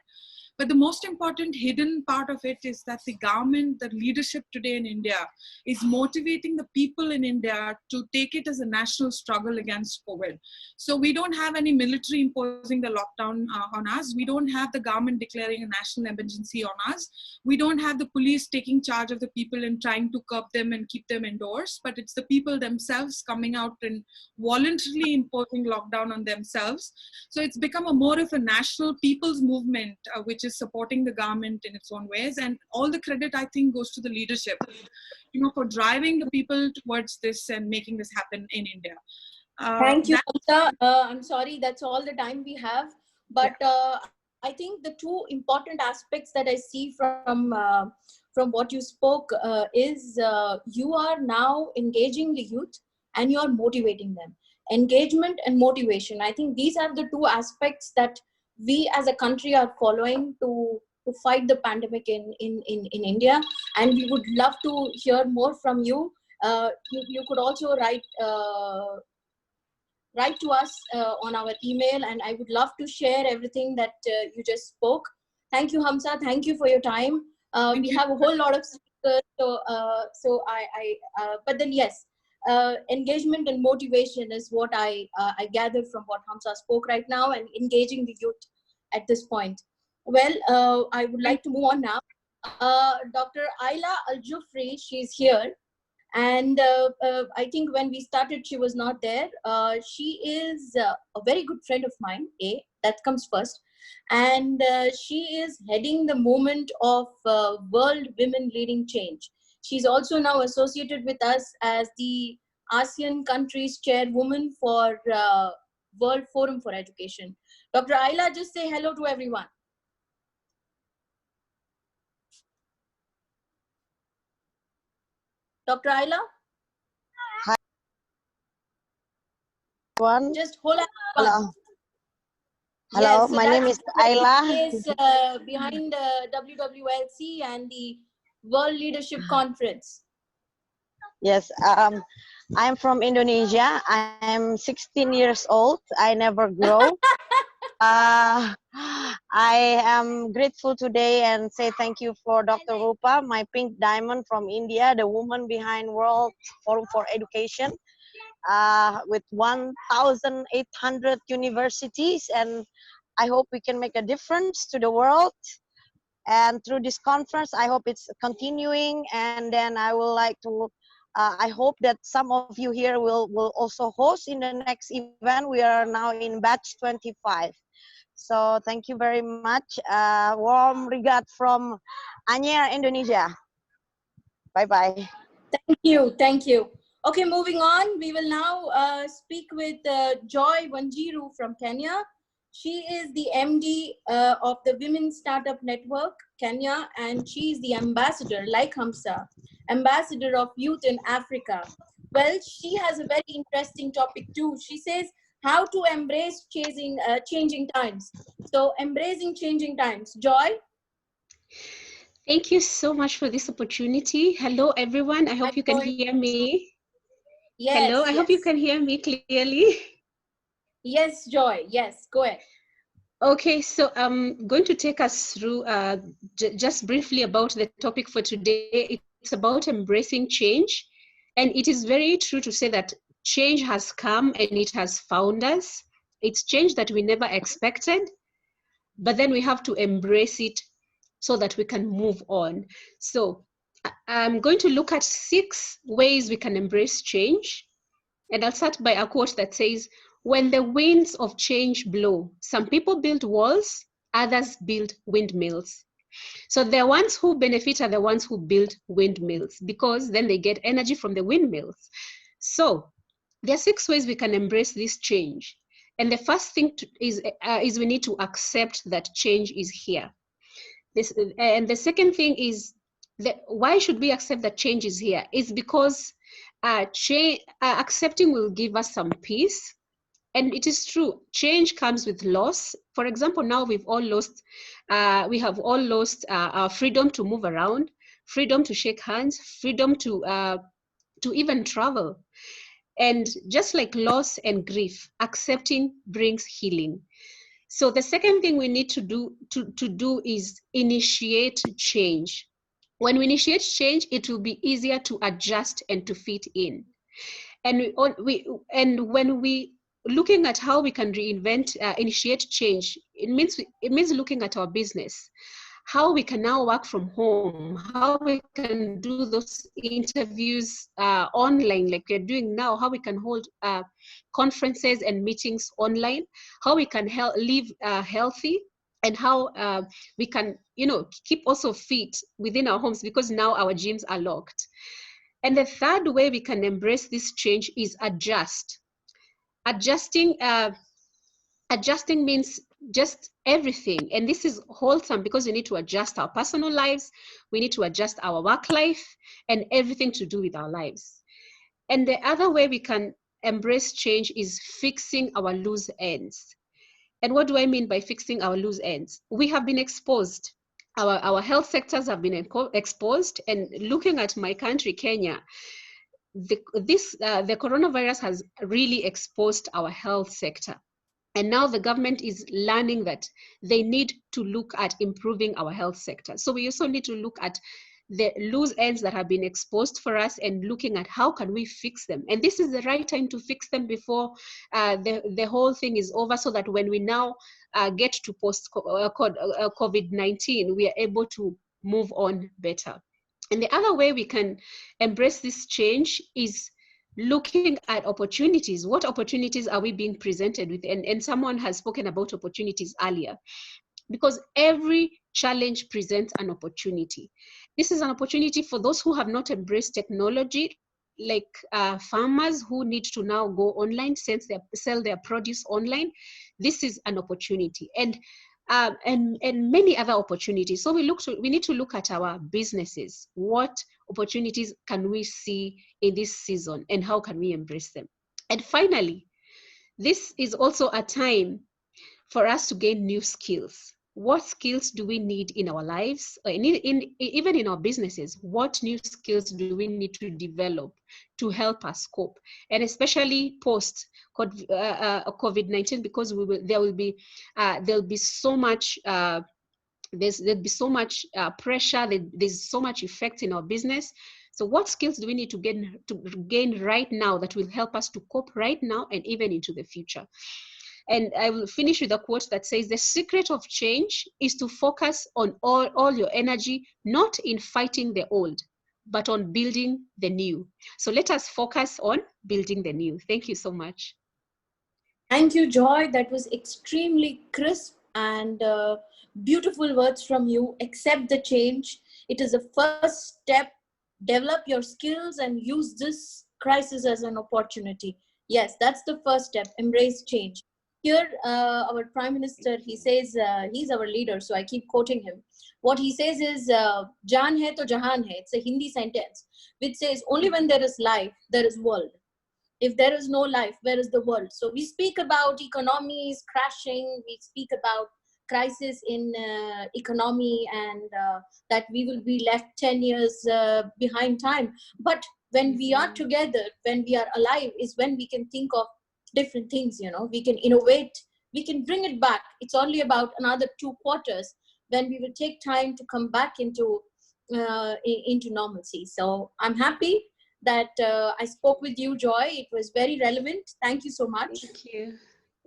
But the most important hidden part of it is that the government, the leadership today in India, is motivating the people in India to take it as a national struggle against COVID. So we don't have any military imposing the lockdown on us. We don't have the government declaring a national emergency on us. We don't have the police taking charge of the people and trying to curb them and keep them indoors. But it's the people themselves coming out and voluntarily imposing lockdown on themselves. So it's become a more of a national people's movement, which is supporting the government in its own ways, and all the credit, I think, goes to the leadership, you know, for driving the people towards this and making this happen in India. Thank you, Hamza. I'm sorry, that's all the time we have, but I think the 2 important aspects that I see from what you spoke is you are now engaging the youth and you are motivating them. Engagement and motivation, I think these are the 2 aspects that we as a country are following to fight the pandemic in India, and we would love to hear more from you. You could also write to us on our email, and I would love to share everything that you just spoke. Thank you, Hamza. Thank you for your time. We have a whole lot of speakers, so but then yes, engagement and motivation is what I gathered from what Hamza spoke right now, and engaging the youth at this point. Well, I would like to move on now. Dr. Ayla Aljufrie, she's here. And I think when we started, she was not there. She is a very good friend of mine, that comes first. And she is heading the movement of World Women Leading Change. She's also now associated with us as the ASEAN countries chairwoman for World Forum for Education. Dr. Ayla, just say hello to everyone. Dr. Ayla? Hi, everyone. Just hold on. Hello. Hello, yes, so my name is Ayla. Is behind WWLC and the World Leadership Conference. Yes, I'm from Indonesia. I'm 16 years old. I never grow. I am grateful today and say thank you for Dr. Rupa, my pink diamond from India, the woman behind World Forum for Education, with 1,800 universities, and I hope we can make a difference to the world. And through this conference, I hope it's continuing, and then I would like to I hope that some of you here will also host in the next event. We are now in batch 25. So thank you very much. Warm regard from Anyer, Indonesia. Bye-bye. Thank you. Thank you. Okay, moving on. We will now speak with Joy Wanjiru from Kenya. She is the MD of the Women Startup Network, Kenya, and she is the ambassador, like Hamza, ambassador of youth in Africa. Well, she has a very interesting topic too. She says how to embrace changing times. So embracing changing times. Joy? Thank you so much for this opportunity. Hello, everyone. I hope you can hear me. Yes. Hello, I hope you can hear me clearly. Yes, Joy. Yes, go ahead. Okay, so I'm going to take us through just briefly about the topic for today. It's about embracing change. And it is very true to say that change has come and it has found us. It's change that we never expected, but then we have to embrace it so that we can move on. So I'm going to look at 6 ways we can embrace change. And I'll start by a quote that says, when the winds of change blow, some people build walls, others build windmills. So the ones who benefit are the ones who build windmills, because then they get energy from the windmills. So there are 6 ways we can embrace this change. And the first thing is we need to accept that change is here. And the second thing is, why should we accept that change is here? It's because accepting will give us some peace. And it is true, change comes with loss. For example, now we have all lost our freedom to move around, freedom to shake hands, freedom to even travel. And just like loss and grief, accepting brings healing. So the second thing we need to do is initiate change. When we initiate change, it will be easier to adjust and to fit in. And when we looking at how we can initiate change, it means looking at our business, how we can now work from home, how we can do those interviews online like we're doing now, how we can hold conferences and meetings online, how we can live healthy, and how we can, keep also fit within our homes, because now our gyms are locked. And the third way we can embrace this change is adjust. Adjusting means just everything. And this is wholesome because we need to adjust our personal lives, we need to adjust our work life, and everything to do with our lives. And the other way we can embrace change is fixing our loose ends. And what do I mean by fixing our loose ends? We have been exposed. Our health sectors have been exposed. And looking at my country, Kenya, the coronavirus has really exposed our health sector. And now the government is learning that they need to look at improving our health sector. So we also need to look at the loose ends that have been exposed for us and looking at how can we fix them. And this is the right time to fix them before the whole thing is over, so that when we now get to post-COVID-19, we are able to move on better. And the other way we can embrace this change is looking at opportunities. What opportunities are we being presented with? And someone has spoken about opportunities earlier, because every challenge presents an opportunity. This is an opportunity for those who have not embraced technology, like farmers who need to now go online, sell their produce online. This is an opportunity, and many other opportunities. So we need to look at our businesses. What opportunities can we see in this season, and how can we embrace them? And finally, this is also a time for us to gain new skills. What skills do we need in our lives, even in our businesses? What new skills do we need to develop to help us cope? And especially post COVID-19, because there'll be so much there'll be so much pressure. There's so much effect in our business. So what skills do we need to gain right now that will help us to cope right now and even into the future? And I will finish with a quote that says, the secret of change is to focus on all your energy, not in fighting the old, but on building the new. So let us focus on building the new. Thank you so much. Thank you, Joy. That was extremely crisp and beautiful words from you. Accept the change. It is the first step. Develop your skills and use this crisis as an opportunity. Yes, that's the first step. Embrace change. Here, our Prime Minister, he says, he's our leader, so I keep quoting him. What he says is, Jaan hai to jahan hai. It's a Hindi sentence, which says, only when there is life, there is world. If there is no life, where is the world? So we speak about economies crashing, we speak about crisis in economy, and that we will be left 10 years behind time. But when we are together, when we are alive, is when we can think of different things, we can innovate, we can bring it back. It's only about another 2 quarters when we will take time to come back into normalcy. So I'm happy that I spoke with you, Joy. It was very relevant. Thank you so much. Thank you.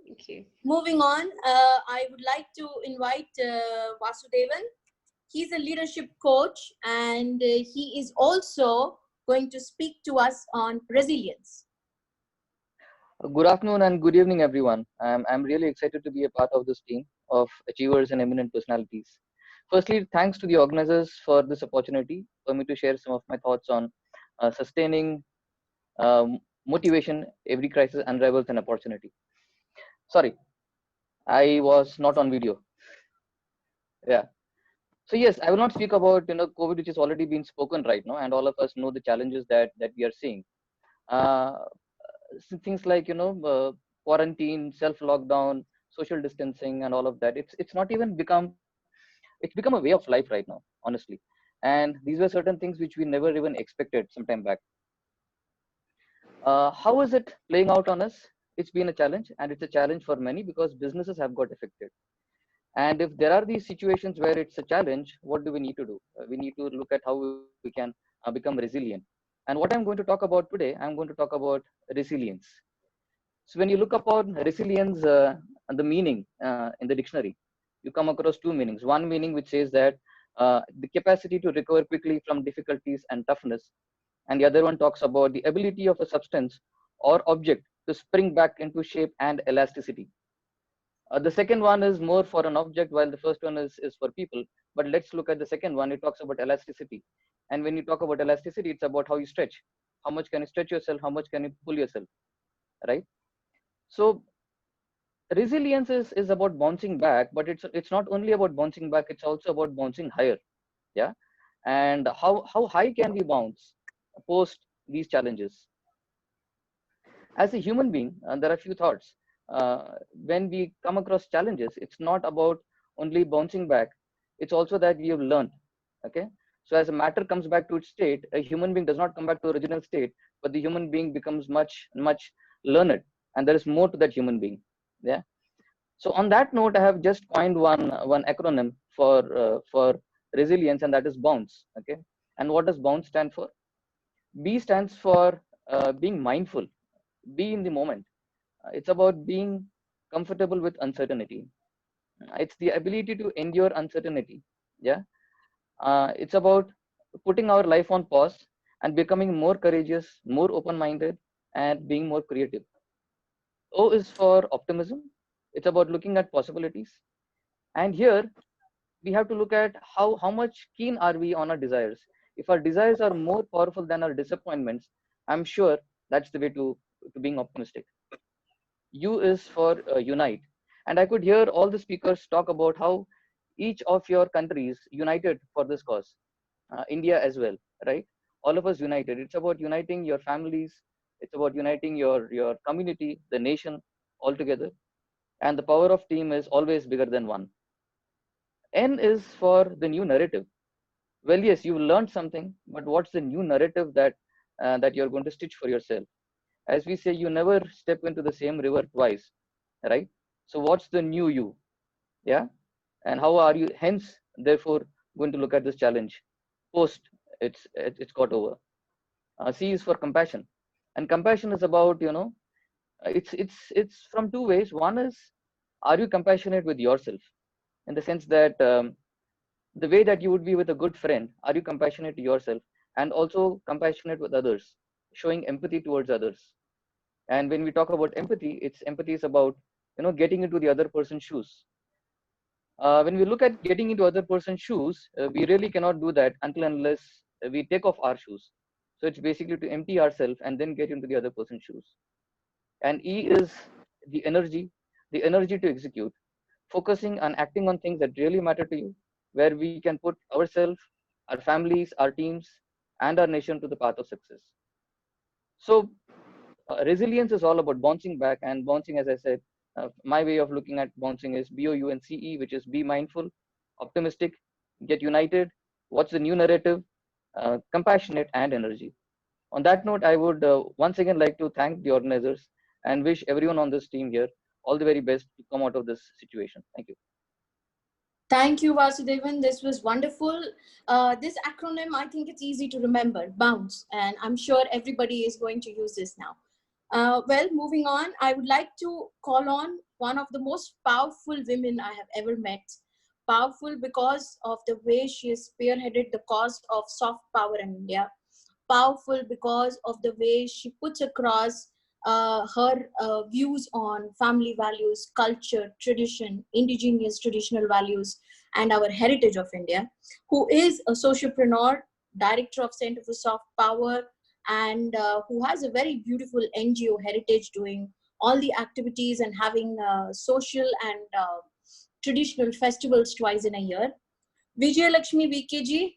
Thank you. Moving on, I would like to invite Vasudevan. He's a leadership coach, and he is also going to speak to us on resilience. Good afternoon and good evening, everyone. I'm really excited to be a part of this team of achievers and eminent personalities. Firstly, thanks to the organizers for this opportunity for me to share some of my thoughts on sustaining motivation. Every crisis unravels an opportunity. Sorry, I was not on video. Yeah. So yes, I will not speak about COVID, which has already been spoken right now, and all of us know the challenges that we are seeing. Uh, Things like quarantine, self lockdown, social distancing, and all of that. It's not even it's become a way of life right now, honestly. And these were certain things which we never even expected some time back. How is it playing out on us? It's been a challenge, and it's a challenge for many because businesses have got affected. And if there are these situations where it's a challenge, what do we need to do? We need to look at how we can become resilient. And what I'm going to talk about today, I'm going to talk about resilience. So when you look upon resilience, and the meaning in the dictionary, you come across two meanings. One meaning which says that the capacity to recover quickly from difficulties and toughness, and the other one talks about the ability of a substance or object to spring back into shape and elasticity. The second one is more for an object, while the first one is for people. But let's look at the second one. It talks about elasticity. And when you talk about elasticity, it's about how you stretch. How much can you stretch yourself? How much can you pull yourself? Right? So resilience is about bouncing back, but it's not only about bouncing back, it's also about bouncing higher. Yeah. And how high can we bounce post these challenges? As a human being, there are a few thoughts. When we come across challenges, it's not about only bouncing back, it's also that we have learned. Okay. So as a matter comes back to its state, a human being does not come back to original state, but the human being becomes much learned, and there is more to that human being. Yeah. So on that note, I have just coined one acronym for resilience, and that is bounce. Okay. And what does bounce stand for? B stands for being mindful, be in the moment. It's about being comfortable with uncertainty. It's the ability to endure uncertainty. Yeah. It's about putting our life on pause and becoming more courageous, more open-minded, and being more creative. O is for optimism. It's about looking at possibilities. And here we have to look at how much keen are we on our desires. If our desires are more powerful than our disappointments, I'm sure that's the way to being optimistic. U is for unite. And I could hear all the speakers talk about how each of your countries united for this cause. India as well, right? All of us united. It's about uniting your families. It's about uniting your community, the nation all together. And the power of team is always bigger than one. N is for the new narrative. Well, yes, you learned something, but what's the new narrative that you're going to stitch for yourself? As we say, you never step into the same river twice, right? So what's the new you? Yeah. And how are you hence therefore going to look at this challenge post it's got over? C is for compassion, and compassion is about it's from two ways. One is, are you compassionate with yourself, in the sense that the way that you would be with a good friend, are you compassionate to yourself, and also compassionate with others, showing empathy towards others. And when we talk about empathy, empathy is about getting into the other person's shoes. When we look at getting into other person's shoes, we really cannot do that until unless we take off our shoes. So it's basically to empty ourselves and then get into the other person's shoes. And E is the energy to execute, focusing on acting on things that really matter to you, where we can put ourselves, our families, our teams, and our nation to the path of success. So resilience is all about bouncing back, and bouncing, as I said, my way of looking at bouncing is BOUNCE, which is be mindful, optimistic, get united, what's the new narrative, compassionate, and energy. On that note, I would once again like to thank the organizers and wish everyone on this team here all the very best to come out of this situation. Thank you. Thank you, Vasudevan. This was wonderful. This acronym, I think it's easy to remember, BOUNCE, and I'm sure everybody is going to use this now. Well, moving on, I would like to call on one of the most powerful women I have ever met. Powerful because of the way she has spearheaded the cause of soft power in India. Powerful because of the way she puts across her views on family values, culture, tradition, indigenous traditional values, and our heritage of India, who is a sociopreneur, director of Center for Soft Power, and who has a very beautiful NGO heritage doing all the activities and having social and traditional festivals twice in a year. Vijay Lakshmi VKG,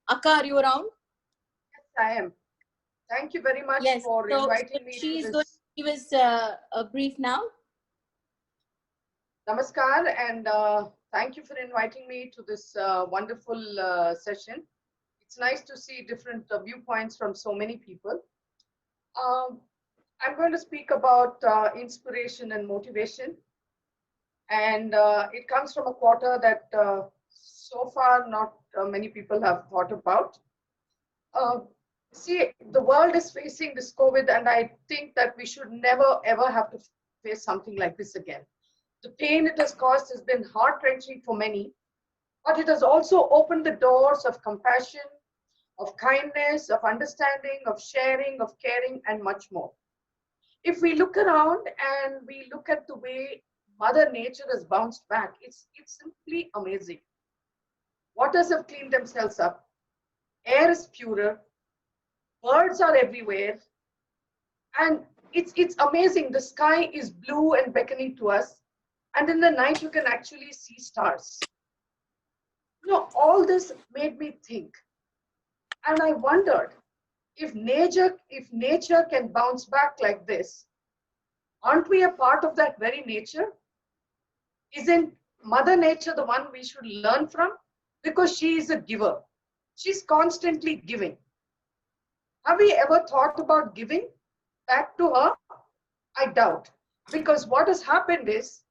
Akka, are you around? Yes, I am. Thank you very much Yes, for so inviting me she to is this. going to give us a brief now. Namaskar, and thank you for inviting me to this wonderful session. It's nice to see different viewpoints from so many people. I'm going to speak about inspiration and motivation, and it comes from a quarter that so far not many people have thought about. See, the world is facing this COVID, and I think that we should never ever have to face something like this again. The pain it has caused has been heart-wrenching for many, but it has also opened the doors of compassion, of kindness, of understanding, of sharing, of caring, and much more. If we look around and we look at the way Mother Nature has bounced back, it's simply amazing. Waters have cleaned themselves up, air is purer, birds are everywhere, and it's amazing. The sky is blue and beckoning to us, and in the night you can actually see stars. You know, all this made me think, and I wondered if nature can bounce back like this, aren't we a part of that very nature? Isn't Mother Nature the one we should learn from? Because she is a giver. She's constantly giving. Have we ever thought about giving back to her? I doubt. Because what has happened is,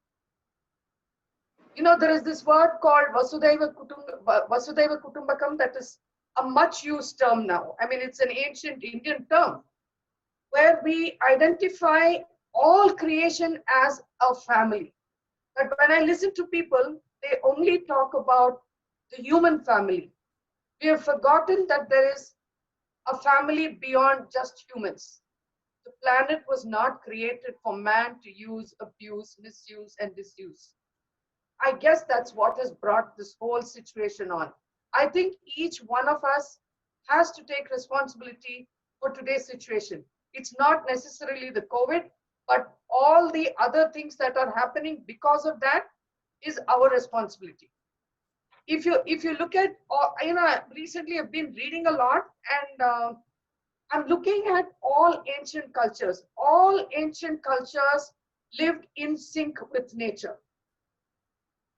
you know, there is this word called Vasudhaiva Kutumbakam that is a much used term now. I mean, it's an ancient Indian term where we identify all creation as a family. But when I listen to people, they only talk about the human family. We have forgotten that there is a family beyond just humans. The planet was not created for man to use, abuse, misuse, and disuse. I guess that's what has brought this whole situation on. I think each one of us has to take responsibility for today's situation. It's not necessarily the COVID, but all the other things that are happening because of that is our responsibility. If you look at, you know, recently I've been reading a lot, and I'm looking at all ancient cultures. All ancient cultures lived in sync with nature.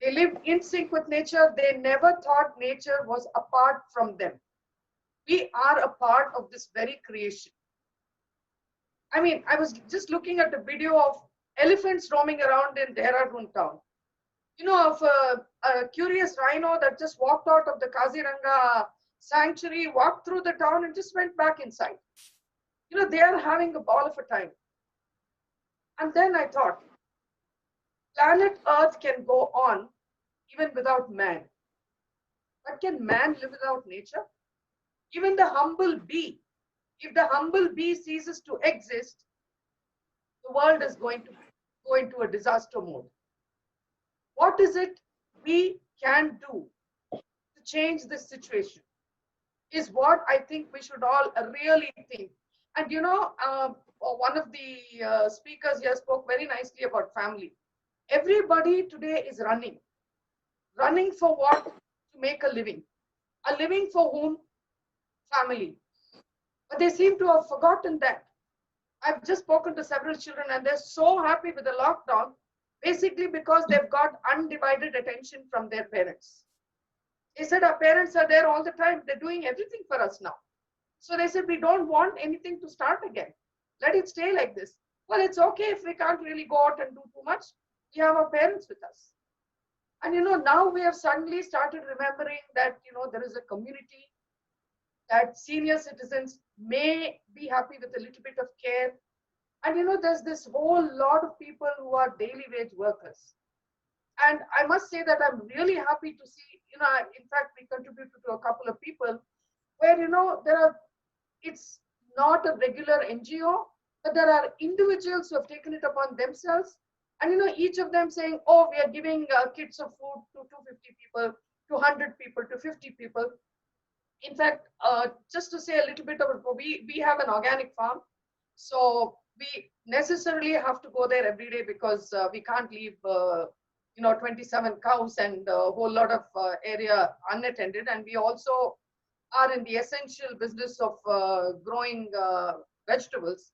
They lived in sync with nature. They never thought nature was apart from them. We are a part of this very creation. I mean, I was just looking at a video of elephants roaming around in Dehradun town. You know, of a curious rhino that just walked out of the Kaziranga sanctuary, walked through the town and just went back inside. You know, they are having a ball of a time. And then I thought, planet Earth can go on even without man. But can man live without nature? Even the humble bee, if the humble bee ceases to exist, the world is going to go into a disaster mode. What is it we can do to change this situation is what I think we should all really think. And you know, one of the speakers here spoke very nicely about family. Everybody today is running. Running for what? To make a living. A living for whom? Family. But they seem to have forgotten that. I've just spoken to several children and they're so happy with the lockdown, basically because they've got undivided attention from their parents. They said our parents are there all the time. They're doing everything for us now. So they said, we don't want anything to start again. Let it stay like this. Well, it's okay if we can't really go out and do too much. We have our parents with us. And now we have suddenly started remembering that there is a community, that senior citizens may be happy with a little bit of care. And there's this whole lot of people who are daily wage workers. And I must say that I'm really happy to see, in fact, we contributed to a couple of people where, it's not a regular NGO, but there are individuals who have taken it upon themselves. And, each of them saying, oh, we are giving kits of food to 250 people, to 100 people, to 50 people. In fact, just to say a little bit about, we have an organic farm. So we necessarily have to go there every day because we can't leave 27 cows and a whole lot of area unattended. And we also are in the essential business of growing vegetables.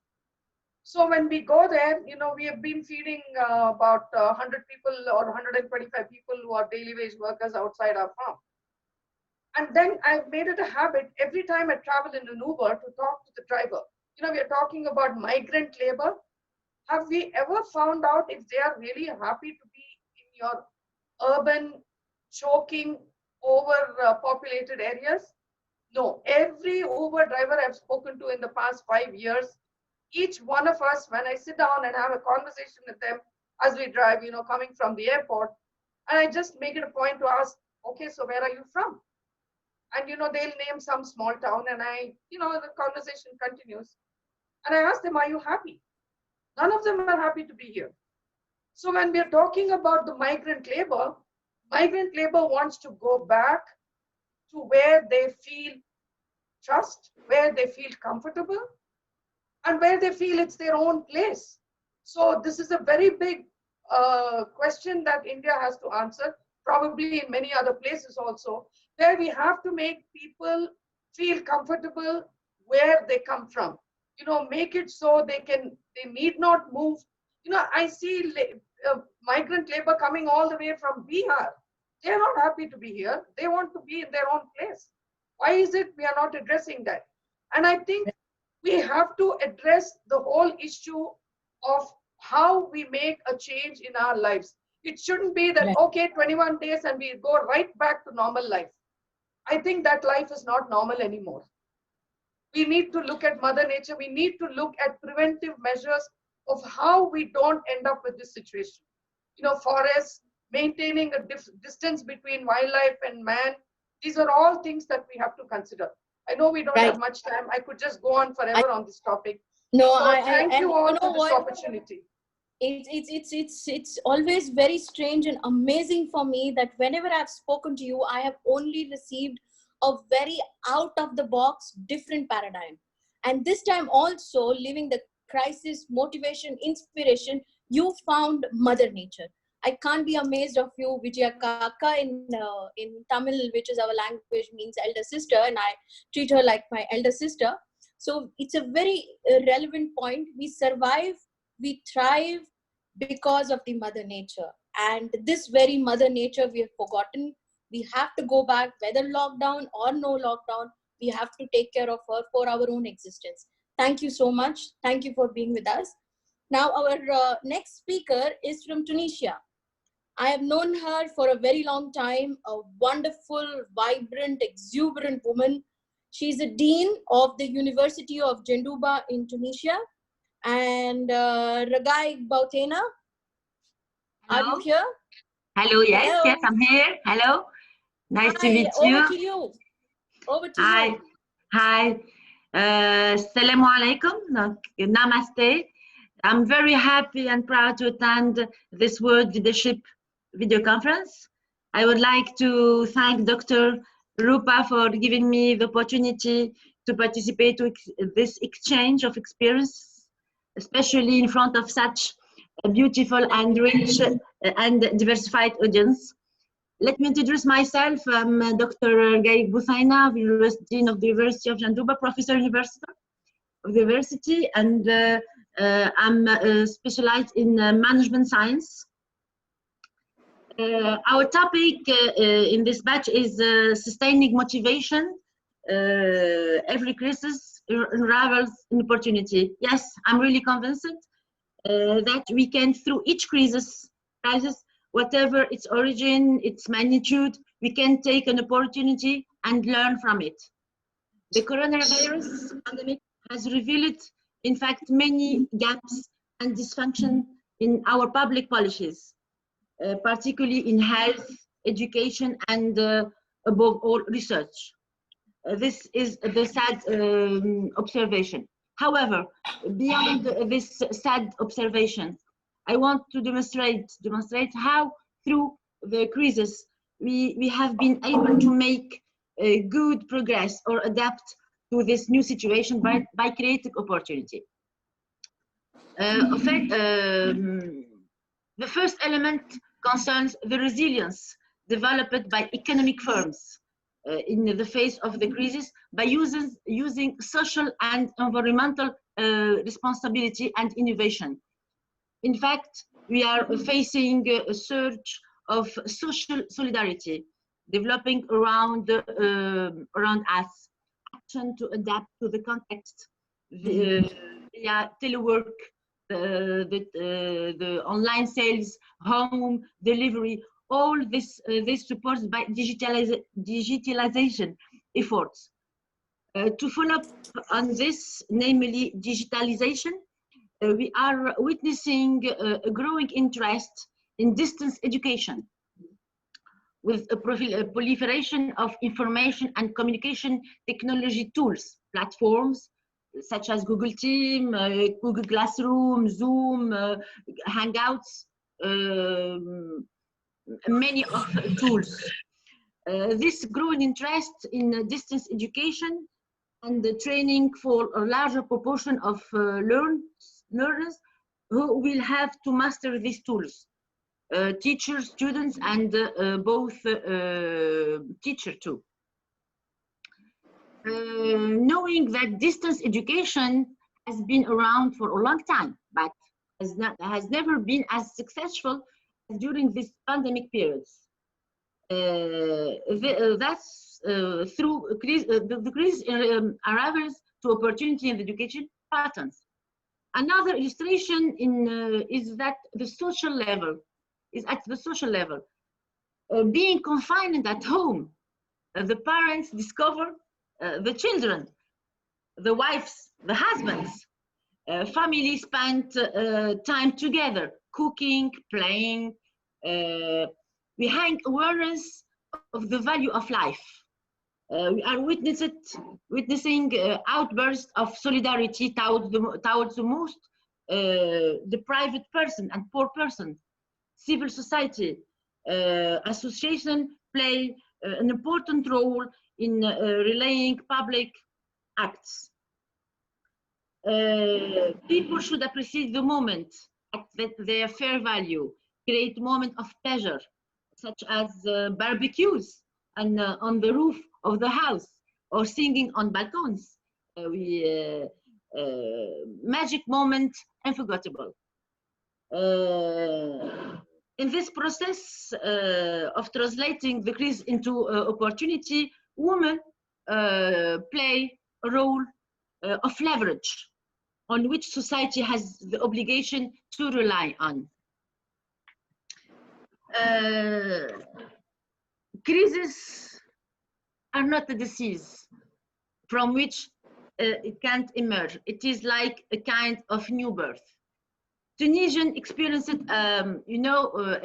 So when we go there, we have been feeding about 100 people or 125 people who are daily wage workers outside our farm. And then I've made it a habit every time I travel in an Uber to talk to the driver. We are talking about migrant labor. Have we ever found out if they are really happy to be in your urban, choking, overpopulated areas? No. Every Uber driver I've spoken to in the past 5 years, each one of us, when I sit down and have a conversation with them as we drive, coming from the airport, and I just make it a point to ask, okay, so where are you from? And, they'll name some small town, and the conversation continues. And I ask them, are you happy? None of them are happy to be here. So when we're talking about the migrant labor wants to go back to where they feel trust, where they feel comfortable, and where they feel it's their own place. So this is a very big question that India has to answer, probably in many other places also, where we have to make people feel comfortable where they come from. Make it so they need not move. I see migrant labor coming all the way from Bihar. They're not happy to be here. They want to be in their own place. Why is it we are not addressing that? And I think we have to address the whole issue of how we make a change in our lives. It shouldn't be that, okay, 21 days and we go right back to normal life. I think that life is not normal anymore. We need to look at Mother Nature. We need to look at preventive measures of how we don't end up with this situation. Forests, maintaining a distance between wildlife and man. These are all things that we have to consider. I know we don't have much time. I could just go on forever on this topic. No, so thank you all for this opportunity. It's always very strange and amazing for me that whenever I've spoken to you, I have only received a very out of the box different paradigm. And this time also, living the crisis, motivation, inspiration, you found Mother Nature. I can't be amazed of you, Vijaya Kaka in Tamil, which is our language, means elder sister, and I treat her like my elder sister. So it's a very relevant point. We survive, we thrive because of the Mother Nature. And this very Mother Nature we have forgotten. We have to go back, whether lockdown or no lockdown, we have to take care of her for our own existence. Thank you so much. Thank you for being with us. Now our next speaker is from Tunisia. I have known her for a very long time, a wonderful, vibrant, exuberant woman. She's a dean of the University of Jendouba in Tunisia. And Ragai Bautena, are you here? Hello, yes, Hello. yes, I'm here. Hello, nice to meet you. you. Over to you. Over to Hi. you. Hi. Assalamu alaikum. Namaste. I'm very happy and proud to attend this World Leadership video conference. I would like to thank Dr. Rupa for giving me the opportunity to participate to this exchange of experience, especially in front of such a beautiful and rich and diversified audience. Let me introduce myself. I'm Dr. Gaïb Boussaina, Dean of the University of Jendouba, Professor of the University, and I'm specialized in management science. Our topic in this batch is sustaining motivation. Every crisis unravels an opportunity. Yes, I'm really convinced that we can, through each crisis, whatever its origin, its magnitude, we can take an opportunity and learn from it. The coronavirus pandemic has revealed, in fact, many gaps and dysfunction in our public policies, particularly in health, education, and above all, research. This is the sad observation. However, beyond this sad observation, I want to demonstrate how through the crisis we have been able to make good progress or adapt to this new situation by creating opportunity. The first element concerns the resilience developed by economic firms in the face of the crisis by using social and environmental responsibility and innovation. In fact, we are facing a surge of social solidarity developing around us, action to adapt to the context via telework, the online sales, home delivery, all this supported by digitalization efforts. To follow up on this, namely digitalization, we are witnessing a growing interest in distance education with a proliferation of information and communication technology tools, platforms such as Google Team, Google Classroom, Zoom, Hangouts, many of tools. This growing interest in distance education and the training for a larger proportion of learners who will have to master these tools. Teachers, students, and both teacher too. Knowing that distance education has been around for a long time, but has never been as successful as during this pandemic periods. That's through the crisis arrives to opportunity in the education patterns. Another illustration is that the social level is at the social level. Being confined at home, the parents discover the children, the wives, the husbands, families spend time together, cooking, playing. We hang awareness of the value of life. We are witnessing outbursts of solidarity towards the most deprived person and poor person. Civil society association play an important role in relaying public acts. People should appreciate the moment at their fair value, create moment of pleasure, such as barbecues and on the roof of the house or singing on balcons. Magic moment, unforgettable. In this process of translating the crisis into opportunity, women play a role of leverage on which society has the obligation to rely on. Crises are not a disease from which it can't emerge. It is like a kind of new birth. Tunisian experienced,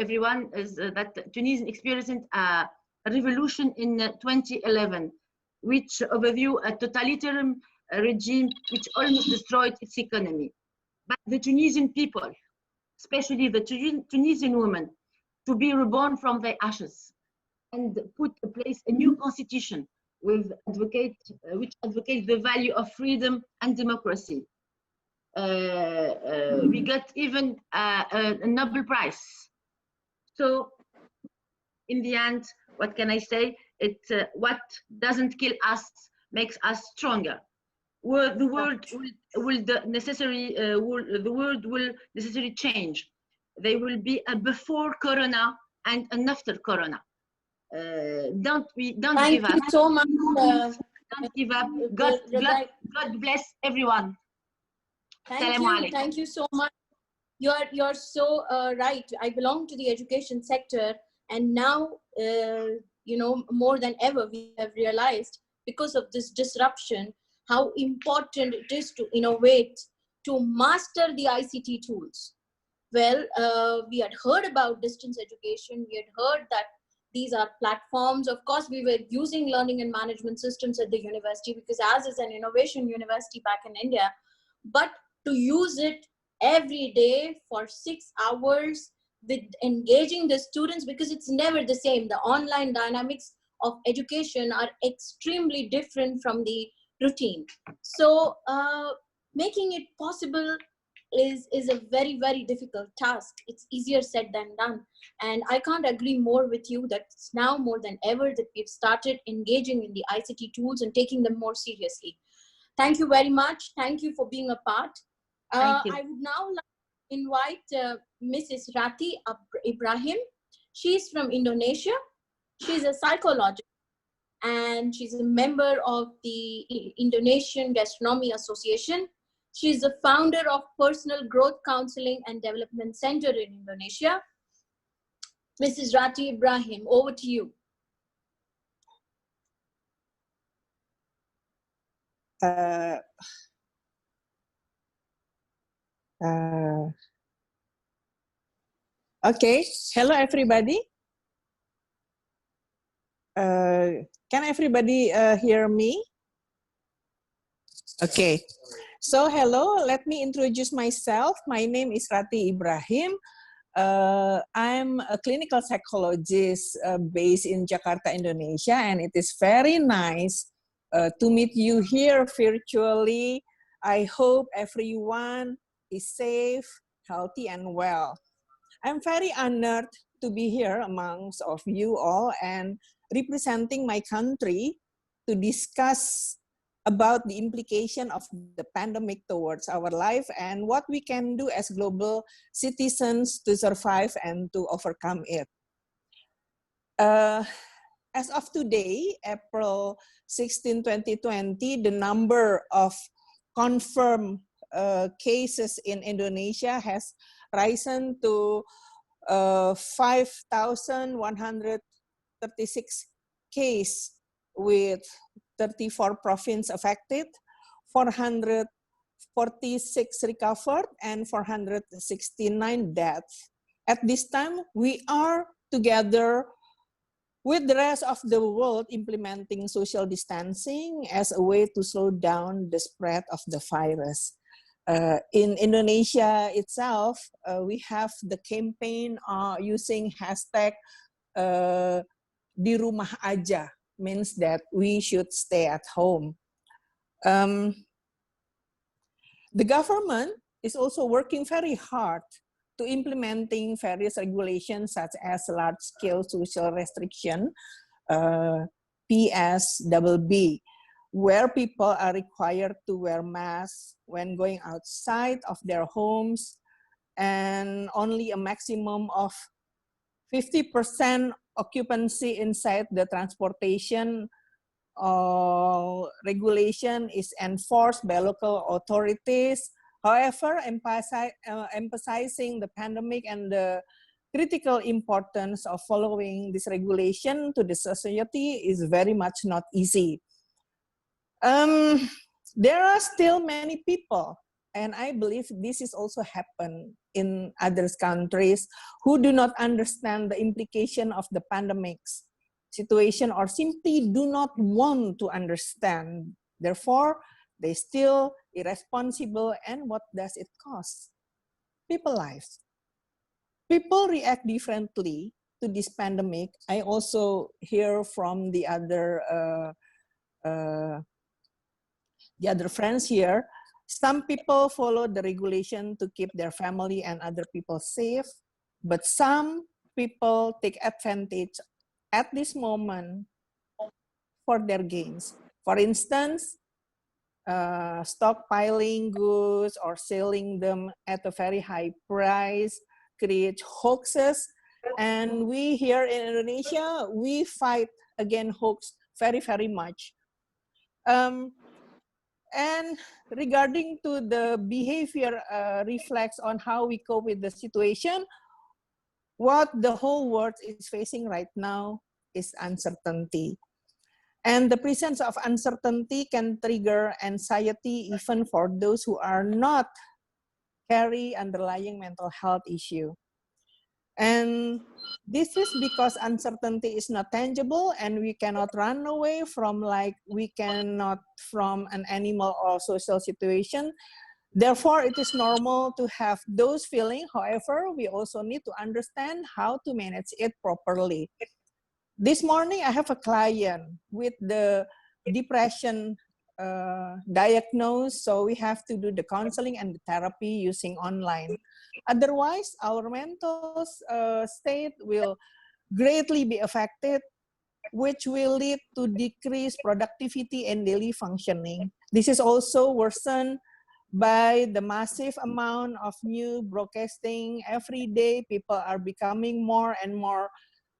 everyone is that Tunisian experienced a revolution in 2011, which overthrew a totalitarian regime which almost destroyed its economy. But the Tunisian people, especially the Tunisian women, to be reborn from their ashes and put in place a new constitution which advocates the value of freedom and democracy. We got even a Nobel Prize. So in the end, what can I say? What doesn't kill us makes us stronger. The world will necessarily change. There will be a before Corona and an after Corona. Don't give up. Thank you so much. Don't give up. God bless everyone. Thank you so much. You're so right. I belong to the education sector, and now more than ever we have realized, because of this disruption, how important it is to innovate, to master the ICT tools. Well, we had heard about distance education. We had heard that these are platforms. Of course, we were using learning and management systems at the university, because as is an innovation university back in India, but to use it every day for 6 hours with engaging the students, because it's never the same. The online dynamics of education are extremely different from the routine. So making it possible is a very, very difficult task. It's easier said than done. And I can't agree more with you that it's now more than ever that we've started engaging in the ICT tools and taking them more seriously. Thank you very much. Thank you for being a part. Thank you. I would now like to invite Mrs. Rati Ibrahim. She's from Indonesia. She's a psychologist, and she's a member of the Indonesian Gastronomy Association. She's the founder of Personal Growth Counseling and Development Center in Indonesia. Mrs. Rati Ibrahim, over to you. Okay, hello everybody. Can everybody hear me? Okay, so hello, let me introduce myself. My name is Rati Ibrahim. I'm a clinical psychologist based in Jakarta, Indonesia, and it is very nice to meet you here virtually. I hope everyone is safe, healthy, and well. I'm very honored to be here amongst of you all and representing my country to discuss about the implication of the pandemic towards our life and what we can do as global citizens to survive and to overcome it. As of today, April 16, 2020, the number of confirmed cases in Indonesia has risen to 5,136 cases with 34 provinces affected, 446 recovered, and 469 deaths. At this time, we are together with the rest of the world implementing social distancing as a way to slow down the spread of the virus. In Indonesia itself, we have the campaign using hashtag di rumah aja, means that we should stay at home. The government is also working very hard to implementing various regulations such as large-scale social restriction, PSBB, where people are required to wear masks when going outside of their homes, and only a maximum of 50% occupancy inside the transportation regulation is enforced by local authorities. However, emphasizing the pandemic and the critical importance of following this regulation to the society is very much not easy. There are still many people, and I believe this is also happened in other countries, who do not understand the implication of the pandemic's situation or simply do not want to understand. Therefore, they still irresponsible, and what does it cost? People lives. People react differently to this pandemic. I also hear from the other friends here. Some people follow the regulation to keep their family and other people safe, but some people take advantage at this moment for their gains. For instance, stockpiling goods or selling them at a very high price create hoaxes. And we here in Indonesia, we fight against hoax very, very much. And regarding to the behavior reflects on how we cope with the situation, what the whole world is facing right now is uncertainty. And the presence of uncertainty can trigger anxiety even for those who are not carry underlying mental health issue. And this is because uncertainty is not tangible and we cannot run away from, like we cannot from an animal or social situation. Therefore, it is normal to have those feelings. However, we also need to understand how to manage it properly. This morning, I have a client with the depression diagnosed, so we have to do the counseling and the therapy using online. Otherwise, our mental state will greatly be affected, which will lead to decreased productivity and daily functioning. This is also worsened by the massive amount of new broadcasting. Every day, people are becoming more and more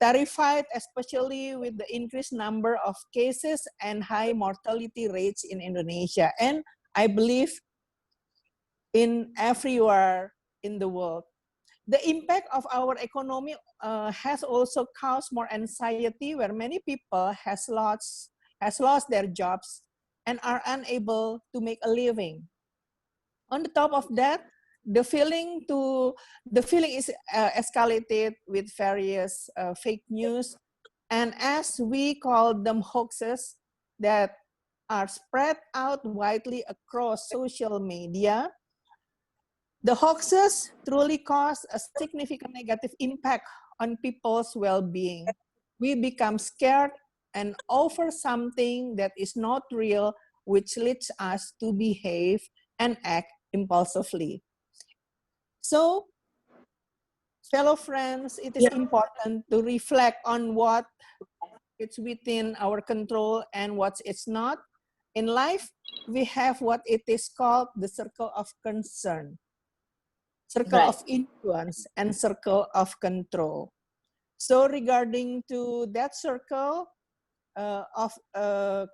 terrified, especially with the increased number of cases and high mortality rates in Indonesia. And I believe in everywhere in the world. The impact of our economy has also caused more anxiety, where many people has lost their jobs and are unable to make a living. On the top of that, the feeling is escalated with various fake news, and as we call them hoaxes, that are spread out widely across social media. The hoaxes truly cause a significant negative impact on people's well-being. We become scared and offer something that is not real, which leads us to behave and act impulsively. So, fellow friends, it is important to reflect on what it's within our control and what it's not. In life, we have what it is called the circle of concern, circle of influence, and circle of control. So regarding to that circle of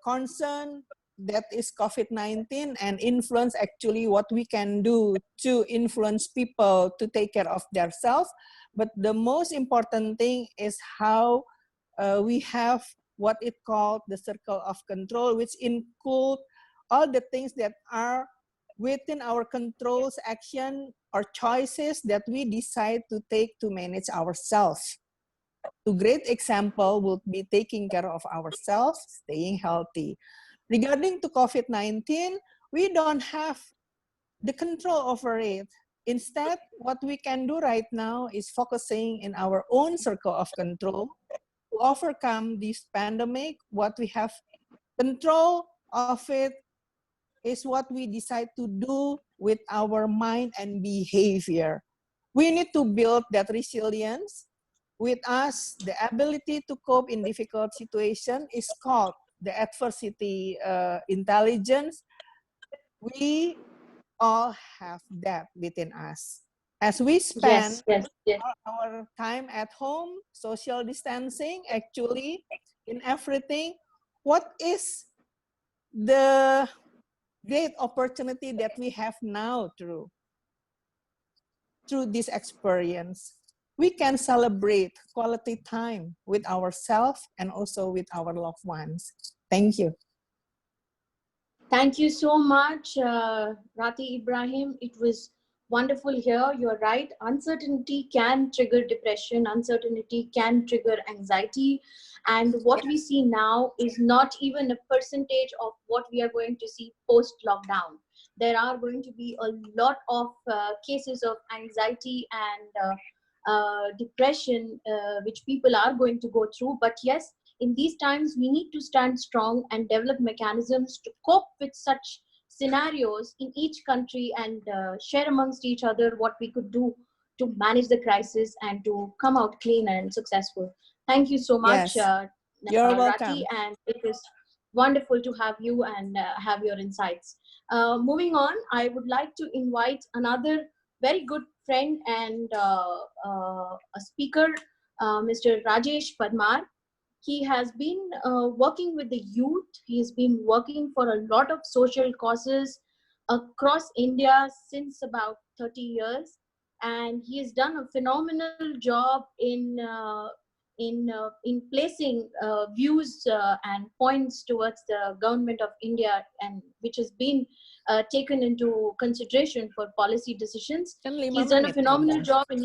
concern, that is COVID-19, and influence, actually what we can do to influence people to take care of themselves. But the most important thing is how we have what it called the circle of control, which include all the things that are within our controls, action, or choices that we decide to take to manage ourselves. A great example would be taking care of ourselves, staying healthy. Regarding to COVID-19, we don't have the control over it. Instead, what we can do right now is focusing in our own circle of control to overcome this pandemic. What we have control of it is what we decide to do with our mind and behavior. We need to build that resilience. With us, the ability to cope in difficult situations is called the adversity intelligence. We all have that within us. As we spend our time at home, social distancing, actually, in everything, what is the great opportunity that we have now through this experience? We can celebrate quality time with ourselves and also with our loved ones. Thank you. Thank you so much, Rati Ibrahim. It was wonderful here. You're right. Uncertainty can trigger depression. Uncertainty can trigger anxiety. And what we see now is not even a percentage of what we are going to see post-lockdown. There are going to be a lot of cases of anxiety and depression which people are going to go through. But yes, in these times, we need to stand strong and develop mechanisms to cope with such scenarios in each country and share amongst each other what we could do to manage the crisis and to come out clean and successful. Thank you so much, You're welcome. Rati, and it was wonderful to have you and have your insights. Moving on, I would like to invite another very good friend and a speaker, Mr. Rajesh Padmar. He has been working with the youth. He has been working for a lot of social causes across India since about 30 years. And he has done a phenomenal job in placing views and points towards the government of India, and which has been taken into consideration for policy decisions. He's done a phenomenal job, and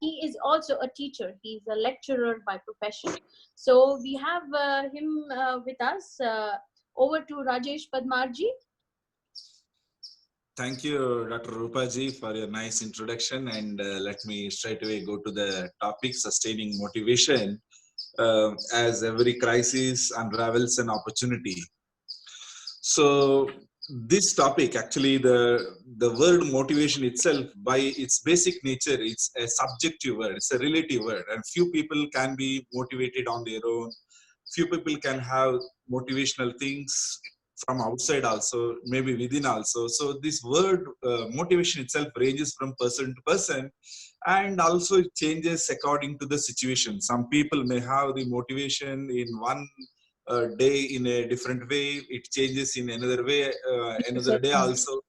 he is also a teacher. He's a lecturer by profession. So we have him with us. Over to Rajesh Padmarji. Thank you, Dr. Rupaji, for your nice introduction. And let me straight away go to the topic, sustaining motivation. As every crisis unravels an opportunity. So this topic, actually, the word motivation itself, by its basic nature, it's a subjective word, it's a relative word. And few people can be motivated on their own. Few people can have motivational things from outside also, maybe within also. So this word motivation itself ranges from person to person, and also it changes according to the situation. Some people may have the motivation in one day in a different way, it changes in another way, another day also.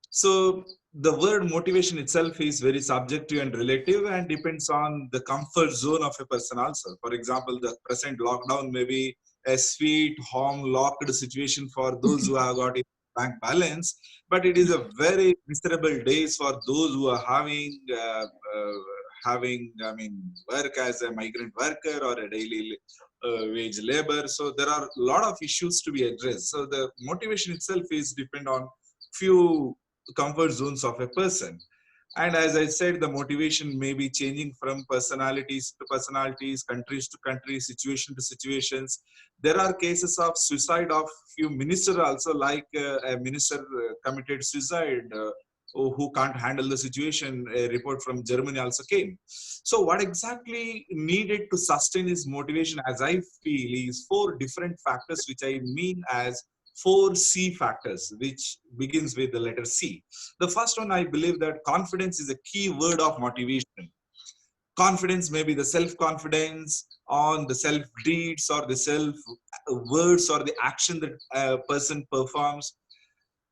So the word motivation itself is very subjective and relative, and depends on the comfort zone of a person also. For example, the present lockdown may be a sweet home locked situation for those who have got a bank balance, but it is a very miserable days for those who are having work as a migrant worker or a daily wage labor. So there are a lot of issues to be addressed. So the motivation itself is depend on few comfort zones of a person. And as I said, the motivation may be changing from personalities to personalities, countries to countries, situation to situations. There are cases of suicide of few ministers also, like a minister committed suicide who can't handle the situation. A report from Germany also came. So what exactly needed to sustain his motivation, as I feel, is 4 different factors, which I mean as 4 C factors, which begins with the letter C. The first one, I believe that confidence is a key word of motivation. Confidence may be the self-confidence on the self-deeds or the self-words or the action that a person performs.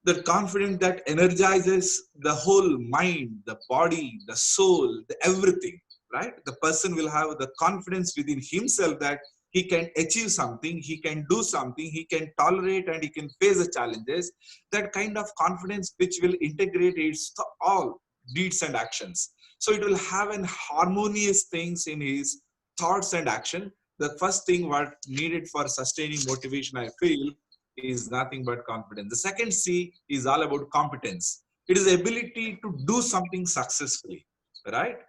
The confidence that energizes the whole mind, the body, the soul, the everything, right? The person will have the confidence within himself that he can achieve something, he can do something, he can tolerate and he can face the challenges. That kind of confidence which will integrate its all deeds and actions. So it will have an harmonious things in his thoughts and action. The first thing what needed for sustaining motivation, I feel, is nothing but confidence. The second C is all about competence. It is the ability to do something successfully, right?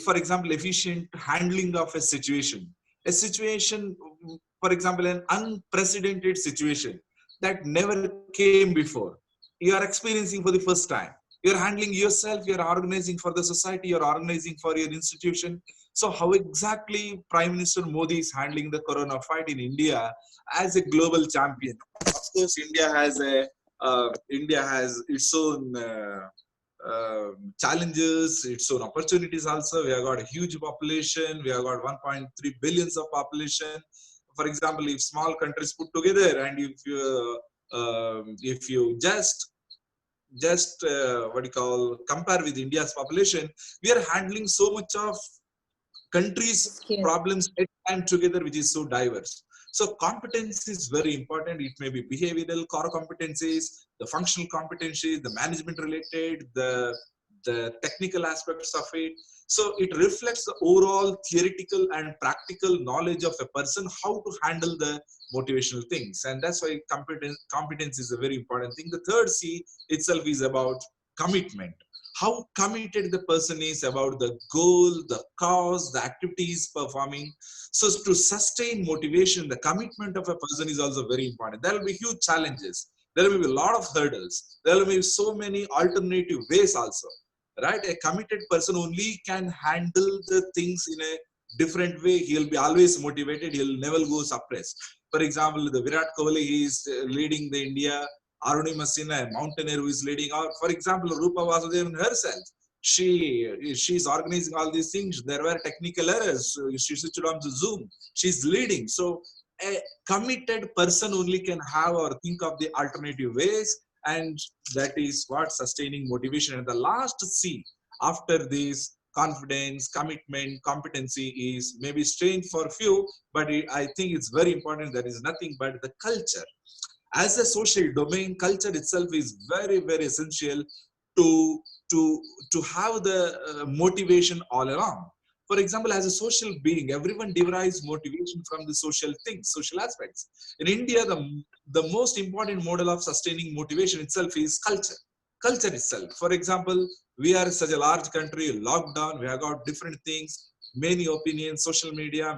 For example, efficient handling of a situation, for example, an unprecedented situation that never came before. You are experiencing for the first time. You're handling yourself, you're organizing for the society, you're organizing for your institution. So how exactly Prime Minister Modi is handling the corona fight in India as a global champion? Of course, India has its own challenges, its own opportunities also. We have got a huge population. We have got 1.3 billions of population. For example, if small countries put together, and if you just compare with India's population, we are handling so much of countries' problems at time together, which is so diverse. So competence is very important. It may be behavioral, core competencies, the functional competencies, the management related, the technical aspects of it. So it reflects the overall theoretical and practical knowledge of a person, how to handle the motivational things. And that's why competence is a very important thing. The third C itself is about commitment. How committed the person is about the goal, the cause, the activities performing. So to sustain motivation, the commitment of a person is also very important. There will be huge challenges. There will be a lot of hurdles. There will be so many alternative ways also, right? A committed person only can handle the things in a different way. He'll be always motivated. He'll never go suppressed. For example, the Virat Kohli, he is leading the India. Aruni Masina, a mountaineer who is leading, or for example, Rupa Vasudevan herself. she's organizing all these things. There were technical errors. She switched on to Zoom. She's leading. So a committed person only can have or think of the alternative ways, and that is what sustaining motivation. And the last C after this, confidence, commitment, competency, is maybe strange for few, but I think it's very important. There is nothing but the culture. As a social domain, culture itself is very, very essential to, to have the motivation all along. For example, as a social being, everyone derives motivation from the social things, social aspects. In India, the most important model of sustaining motivation itself is culture. Culture itself. For example, we are such a large country, lockdown, we have got different things, many opinions, social media,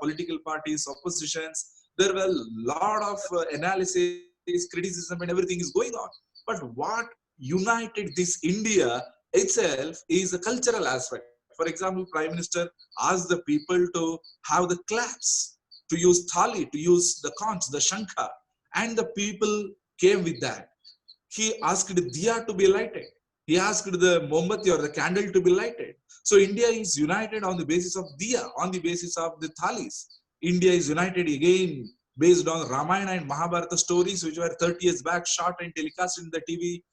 political parties, oppositions. There were a lot of analysis, criticism, and everything is going on. But what united this India itself is the cultural aspect. For example, Prime Minister asked the people to have the claps, to use thali, to use the conch, the shankha, and the people came with that. He asked diya to be lighted. He asked the mombati or the candle to be lighted. So India is united on the basis of diya, on the basis of the thalis. India is united again based on Ramayana and Mahabharata stories, which were 30 years back shot and telecast in the TV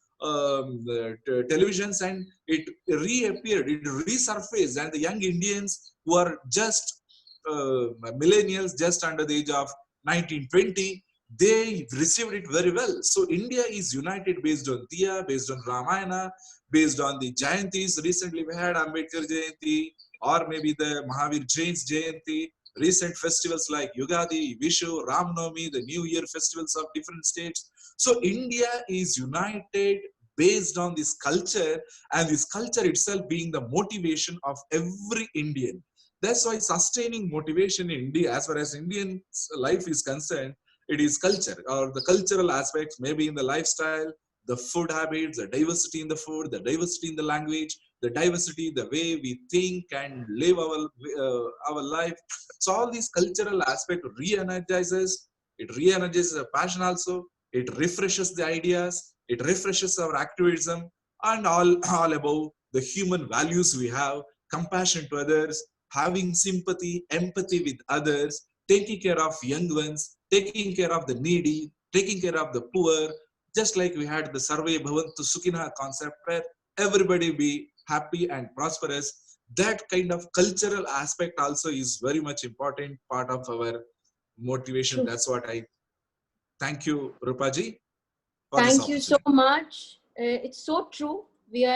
televisions, and it reappeared, it resurfaced, and the young Indians who are just millennials, just under the age of 19-20, they received it very well. So India is united based on Diya, based on Ramayana, based on the Jayantis. Recently we had Ambedkar Jayanti, or maybe the Mahavir Jain's Jayanti. Recent festivals like Yugadi, Vishu, Ramnavami, the New Year festivals of different states. So India is united based on this culture, and this culture itself being the motivation of every Indian. That's why sustaining motivation in India, as far as Indian life is concerned, it is culture, or the cultural aspects, maybe in the lifestyle, the food habits, the diversity in the food, the diversity in the language, the diversity, the way we think and live our life. So all these cultural aspects re-energizes, it re-energizes the passion also, it refreshes the ideas, it refreshes our activism, and all about the human values we have, compassion to others, having sympathy, empathy with others, taking care of young ones, taking care of the needy, taking care of the poor, just like we had the Sarve Bhavantu Sukhina concept where everybody be happy and prosperous. That kind of cultural aspect also is very much important part of our motivation. True. That's what I thank you, Rupaji, for this Thank you so opportunity. much. It's so true. We've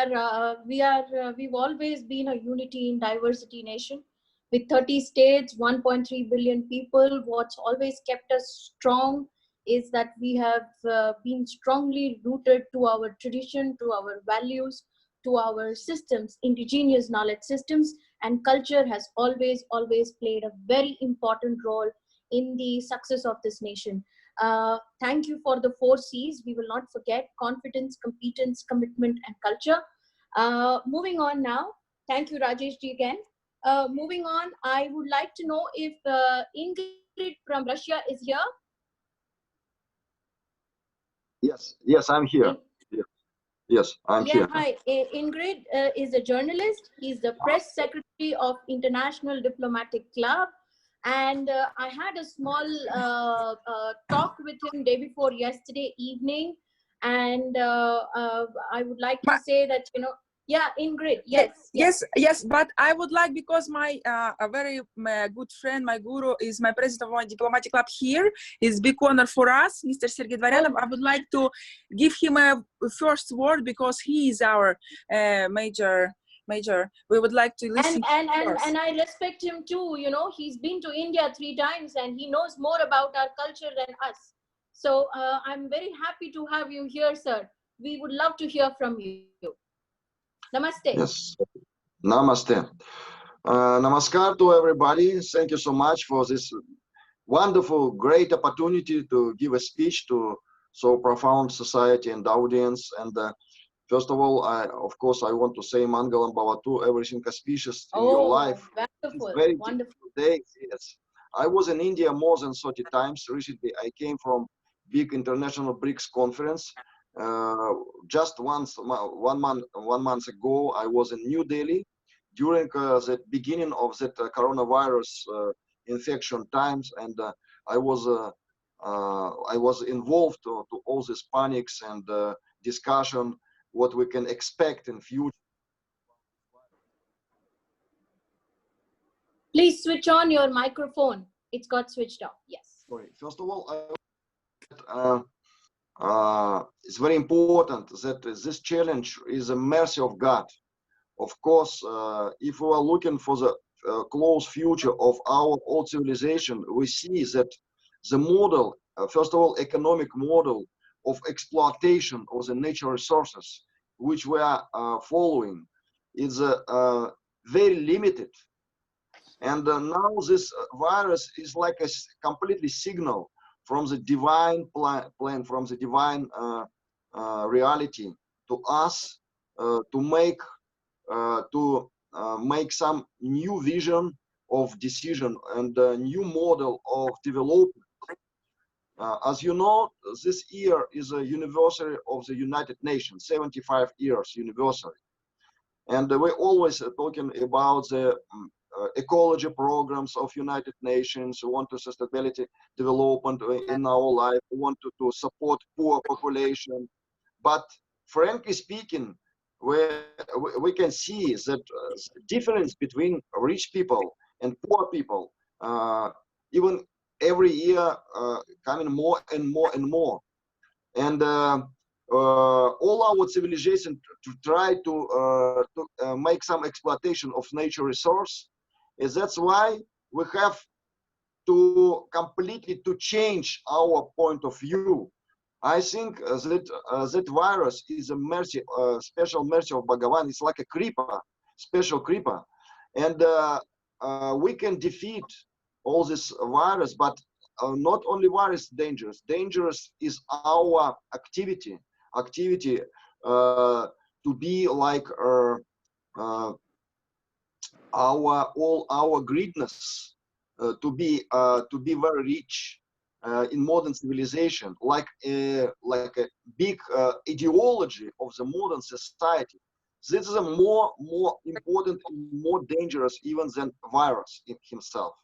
always been a unity in diversity nation. With 30 states, 1.3 billion people, what's always kept us strong is that we have been strongly rooted to our tradition, to our values, to our systems, indigenous knowledge systems, and culture has always played a very important role in the success of this nation. Thank you for the 4 C's. We will not forget: confidence, competence, commitment, and culture. Moving on now. Thank you, Rajesh ji, again. Moving on, I would like to know if Ingrid from Russia is here. Yes, I'm here. Yes, I'm yeah, here. Hi. Ingrid is a journalist. He's the press secretary of International Diplomatic Club. And I had a small talk with him day before yesterday evening. And I would like to say that, yeah, Ingrid, yes, but I would like, because my a very good friend, my guru, is my president of my diplomatic club here. It's big honor for us, Mr. Sergei Dvoryanov. I would like to give him a first word because he is our major. We would like to listen. And I respect him too. He's been to India 3 times and he knows more about our culture than us. So I'm very happy to have you here, sir. We would love to hear from you. Namaste. Yes, namaste. Namaskar to everybody. Thank you so much for this wonderful, great opportunity to give a speech to so profound society and audience. And first of all, of course, I want to say Mangalam Bhavatu, everything auspicious in your life. Wonderful, very wonderful. Day. Yes. I was in India more than 30 times. Recently, I came from big international BRICS conference, Just one month ago, I was in New Delhi during the beginning of that coronavirus infection times, and I was involved to all these panics and discussion what we can expect in future. Please switch on your microphone. It's got switched off. Yes. Sorry. First of all, it's very important that this challenge is a mercy of God. Of course, if we are looking for the close future of our old civilization, we see that the model, first of all, economic model of exploitation of the natural resources, which we are following, is very limited. And now this virus is like a completely signal from the divine plan, from the divine reality to us to make some new vision of decision and a new model of development. As you know, this year is a anniversary of the United Nations, 75 years anniversary. And we're always talking about the ecology programs of United Nations. We want to sustainability development in our life. We want to support poor population. But frankly speaking, we can see that the difference between rich people and poor people, even every year, coming more and more and more. And all our civilization to try to make some exploitation of nature resource, is that's why we have to completely to change our point of view. I think that virus is a mercy, special mercy of Bhagavan. It's like a creeper, special creeper, and we can defeat all this virus. But not only virus dangerous. Dangerous is our activity to be like all our greedness, to be very rich in modern civilization, like a big ideology of the modern society. This is a more important, more dangerous even than virus in himself.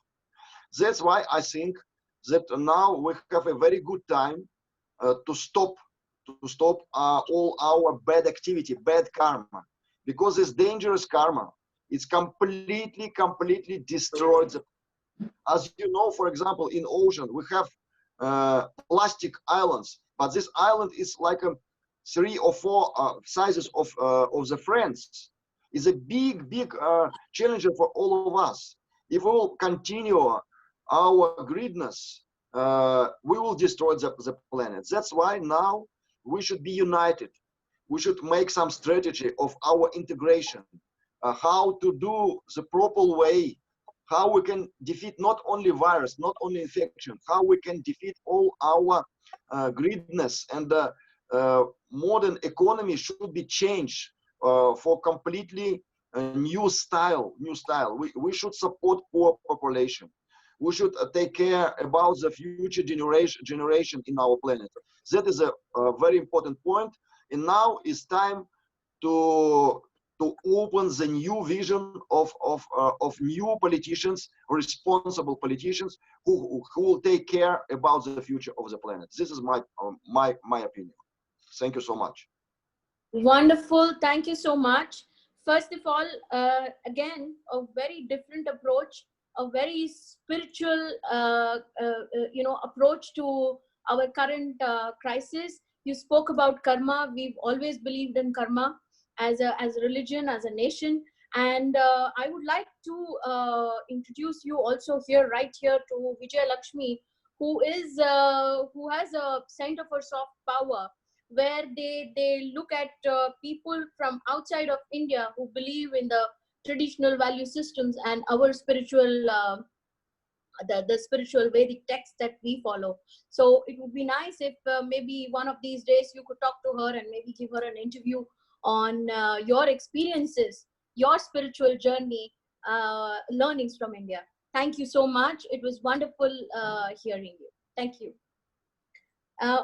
That's why I think that now we have a very good time to stop all our bad activity, bad karma, because this dangerous karma, it's completely destroyed. As you know, for example, in ocean we have plastic islands, but this island is like 3 or 4 sizes of the France. It's a big challenge for all of us. If we will continue our greediness, we will destroy the planet. That's why now we should be united. We should make some strategy of our integration, how to do the proper way, how we can defeat not only virus, not only infection, how we can defeat all our greediness. And modern economy should be changed for completely new style. We should support poor population. We should take care about the future generation in our planet. That is a very important point. And now it's time to open the new vision of new politicians, responsible politicians who will take care about the future of the planet. This is my opinion. Thank you so much. Wonderful. Thank you so much. First of all, again, a very different approach, a very spiritual, approach to our current crisis. You spoke about karma. We've always believed in karma as a religion, as a nation. And I would like to introduce you also here, right here, to Vijay Lakshmi, who has a Center for Soft Power, where they look at people from outside of India who believe in the traditional value systems and our spiritual, the spiritual Vedic text that we follow. So it would be nice if maybe one of these days you could talk to her and maybe give her an interview on your experiences, your spiritual journey, learnings from India. Thank you so much. It was wonderful hearing you. Thank you.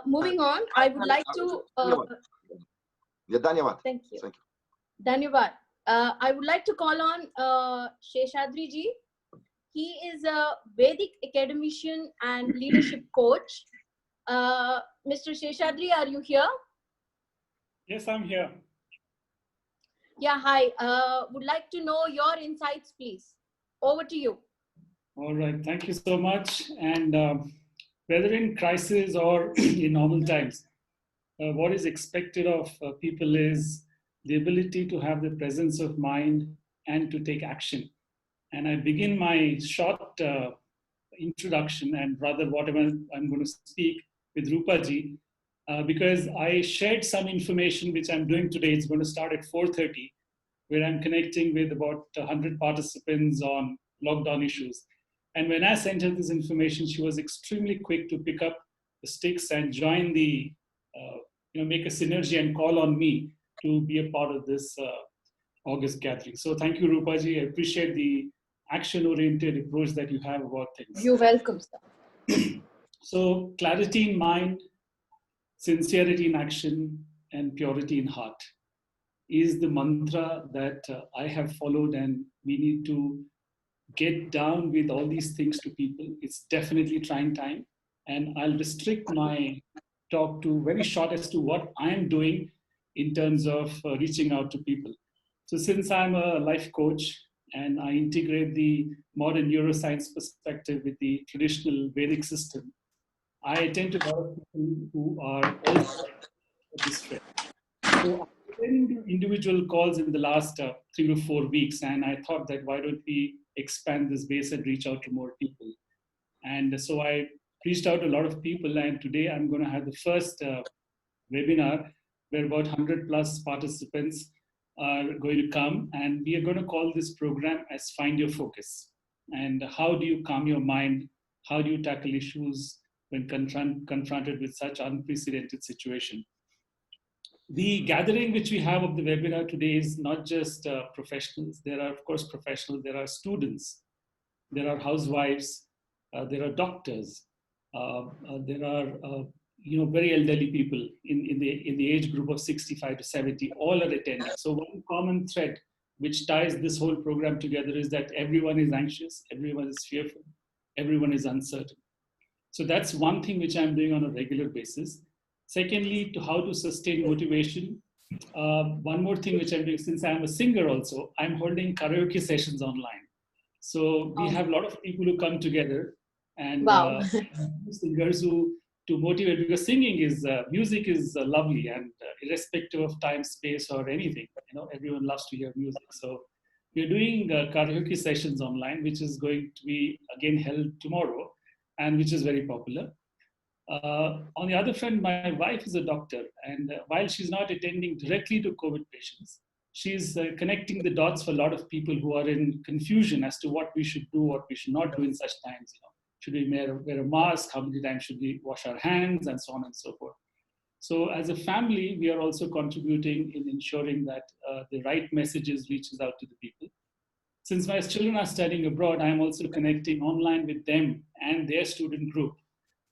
Moving on, I would like to. Thank you. Dhanyavad. I would like to call on Sheshadri ji. He is a Vedic academician and leadership coach. Mr. Sheshadri, are you here? Yes, I'm here. Yeah, hi. Would like to know your insights, please. Over to you. All right, thank you so much. And whether in crisis or in normal times, what is expected of people is the ability to have the presence of mind and to take action. And I begin my short introduction and rather whatever I'm going to speak with Rupaji, because I shared some information which I'm doing today. It's going to start at 4:30, where I'm connecting with about 100 participants on lockdown issues. And when I sent her this information, she was extremely quick to pick up the sticks and join the, make a synergy and call on me to be a part of this August gathering. So thank you, Rupaji. I appreciate the action-oriented approach that you have about things. You're welcome, sir. So clarity in mind, sincerity in action, and purity in heart is the mantra that I have followed, and we need to get down with all these things to people. It's definitely trying time, and I'll restrict my talk to very short as to what I'm doing in terms of reaching out to people. So since I'm a life coach and I integrate the modern neuroscience perspective with the traditional Vedic system, I attend to a lot of people who are also distressed. So I'm attending individual calls in the last 3 to 4 weeks, and I thought that why don't we expand this base and reach out to more people. And so I reached out to a lot of people, and today I'm going to have the first webinar where about 100 plus participants are going to come, and we are going to call this program as Find Your Focus. And how do you calm your mind? How do you tackle issues when confronted with such unprecedented situation? The gathering which we have of the webinar today is not just professionals. There are, of course, professionals. There are students. There are housewives. There are doctors. There are very elderly people in the age group of 65 to 70. All are attending. So one common thread which ties this whole program together is that everyone is anxious, everyone is fearful, everyone is uncertain. So that's one thing which I'm doing on a regular basis. Secondly, to how to sustain motivation. One more thing which I'm doing, since I'm a singer also, I'm holding karaoke sessions online. So we have a lot of people who come together and singers who to motivate, because singing is, music is lovely, and irrespective of time, space, or anything, everyone loves to hear music. So we're doing karaoke sessions online, which is going to be again held tomorrow, and which is very popular. On the other front, my wife is a doctor, and while she's not attending directly to COVID patients, she's connecting the dots for a lot of people who are in confusion as to what we should do, what we should not do in such times. Should we wear a mask? How many times should we wash our hands? And so on and so forth. So as a family, we are also contributing in ensuring that the right messages reaches out to the people. Since my children are studying abroad, I am also connecting online with them and their student group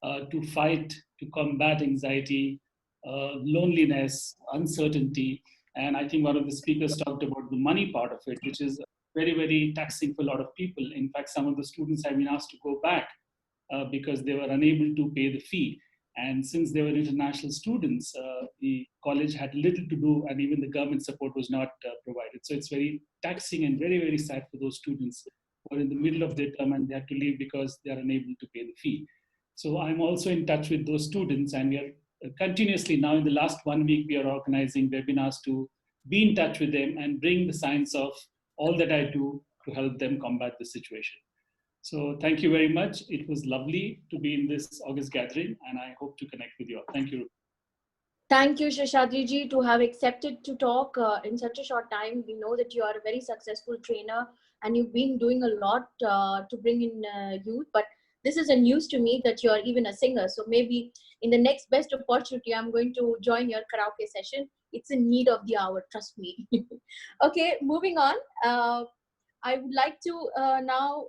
to combat anxiety, loneliness, uncertainty. And I think one of the speakers talked about the money part of it, which is very, very taxing for a lot of people. In fact, some of the students have been asked to go back because they were unable to pay the fee. And since they were international students, the college had little to do, and even the government support was not provided. So it's very taxing and very, very sad for those students who are in the middle of their term and they have to leave because they are unable to pay the fee. So I'm also in touch with those students, and we are continuously now in the last 1 week, we are organizing webinars to be in touch with them and bring the science of all that I do to help them combat the situation. So thank you very much. It was lovely to be in this August gathering, and I hope to connect with you all. Thank you. Thank you, Sheshadri ji, to have accepted to talk in such a short time. We know that you are a very successful trainer and you've been doing a lot to bring in youth, but this is a news to me that you are even a singer. So maybe in the next best opportunity, I'm going to join your karaoke session. It's a need of the hour, trust me. Okay, moving on. I would like to now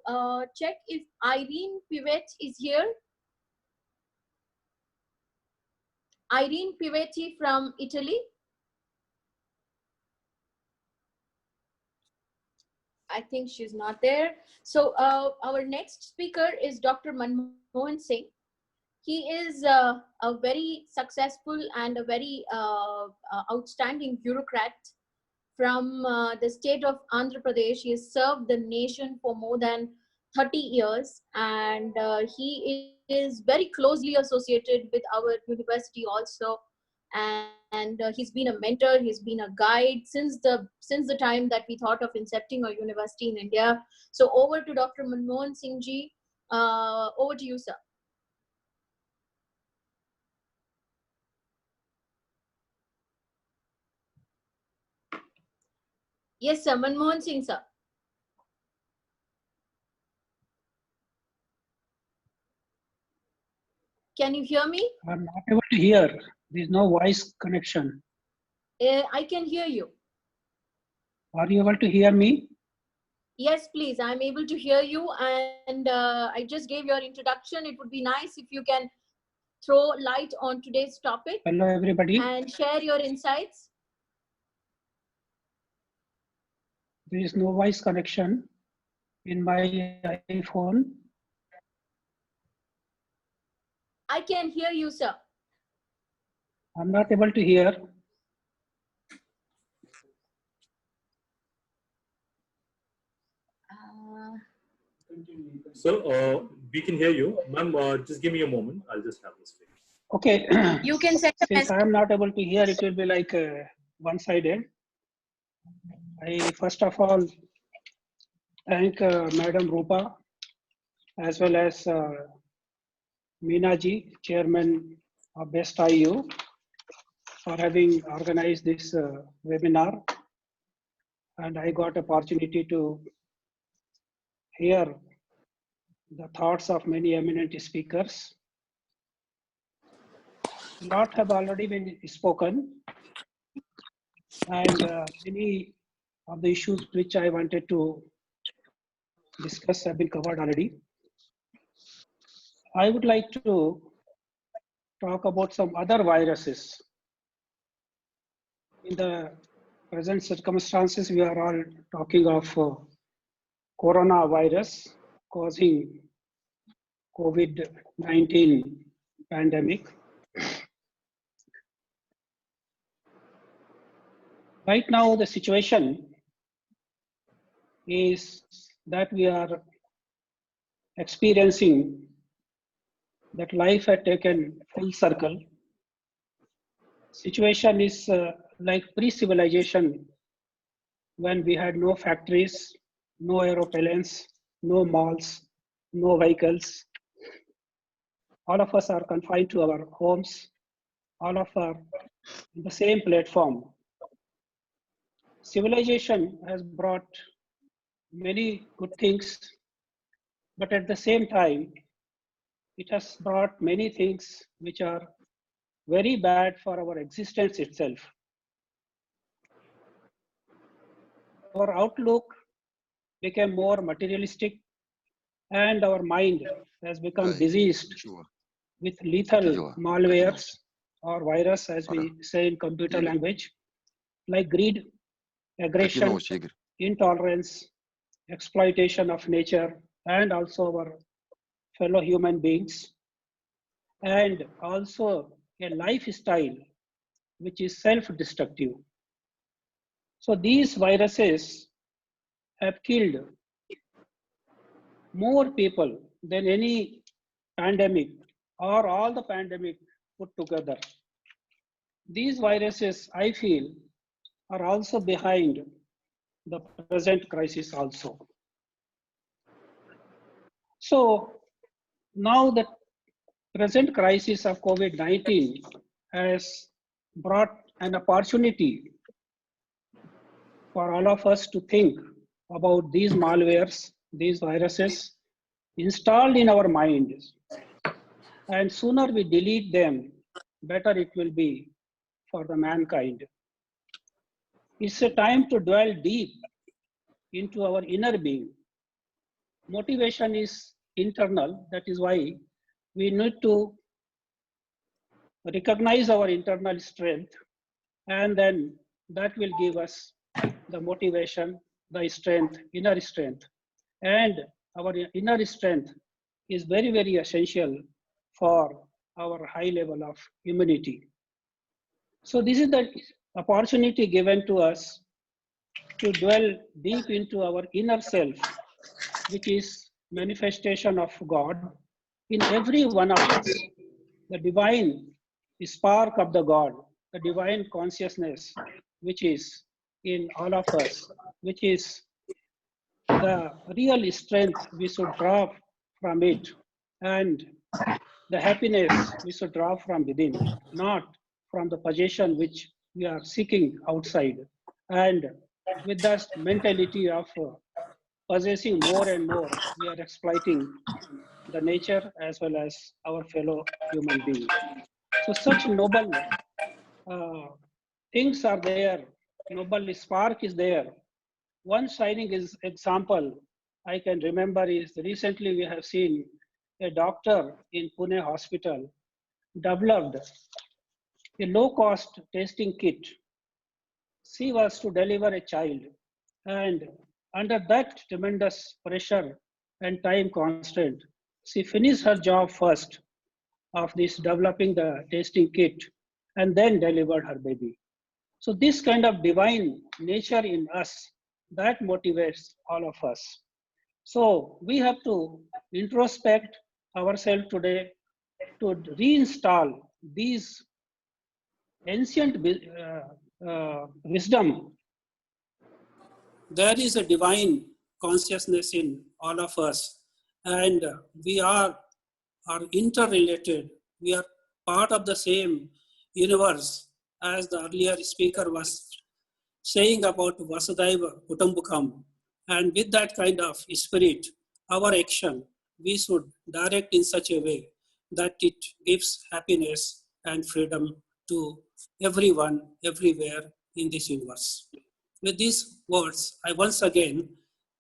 check if Irene Pivet is here. Irene Pivetti from Italy. I think she's not there. So our next speaker is Dr. Manmohan Singh. He is a very successful and a very outstanding bureaucrat from the state of Andhra Pradesh. He has served the nation for more than 30 years, and he is very closely associated with our university also. And he's been a mentor, he's been a guide since the time that we thought of incepting a university in India. So over to Dr. Manmohan Singh ji. Over to you, sir. Yes, sir. Manmohan Singh, sir. Can you hear me? I'm not able to hear. There is no voice connection. I can hear you. Are you able to hear me? Yes, please. I'm able to hear you, and I just gave your introduction. It would be nice if you can throw light on today's topic. Hello, everybody. And share your insights. There is no voice connection in my iPhone. I can hear you, sir. I'm not able to hear. So we can hear you. Ma'am, just give me a moment. I'll just have this fixed. Okay. You can send a Since message. I'm not able to hear, it will be like one-sided. I first of all thank Madam Rupa as well as Meena ji, Chairman of Best IU, for having organized this webinar. And I got opportunity to hear the thoughts of many eminent speakers. A lot have already been spoken, and many of the issues which I wanted to discuss have been covered already. I would like to talk about some other viruses. In the present circumstances, we are all talking of coronavirus causing COVID-19 pandemic. Right now, the situation is that we are experiencing that life had taken full circle. Situation is like pre-civilization, when we had no factories, no aeroplanes, no malls, no vehicles. All of us are confined to our homes. All of us are on the same platform. Civilization has brought many good things, but at the same time, it has brought many things which are very bad for our existence itself. Our outlook became more materialistic, and our mind has become diseased with lethal malwares or virus, as we say in computer language, like greed, aggression, intolerance, exploitation of nature, and also our fellow human beings, and also a lifestyle which is self-destructive. So these viruses have killed more people than any pandemic or all the pandemic put together. These viruses, I feel, are also behind the present crisis also. So now the present crisis of COVID-19 has brought an opportunity for all of us to think about these malwares, these viruses installed in our minds. And sooner we delete them, better it will be for the mankind. It's a time to dwell deep into our inner being. Motivation is internal. That is why we need to recognize our internal strength, and then that will give us the motivation, the strength, inner strength. And our inner strength is very, very essential for our high level of immunity. So this is the opportunity given to us to dwell deep into our inner self, which is manifestation of God in every one of us. The divine spark of the God, the divine consciousness, which is in all of us, which is the real strength we should draw from it, and the happiness we should draw from within, not from the possession which we are seeking outside. And with that mentality of possessing more and more, we are exploiting the nature as well as our fellow human beings. So such noble things are there, noble spark is there. One shining example I can remember is recently we have seen a doctor in Pune hospital developed a low-cost testing kit. She was to deliver a child, and under that tremendous pressure and time constraint, she finished her job first of this developing the testing kit and then delivered her baby. So this kind of divine nature in us, that motivates all of us. So we have to introspect ourselves today to reinstall these ancient wisdom. There is a divine consciousness in all of us, and we are interrelated. We are part of the same universe, as the earlier speaker was saying about Vasudhaiva Kutumbakam. And with that kind of spirit, our action, we should direct in such a way that it gives happiness and freedom to everyone, everywhere in this universe. With these words, I once again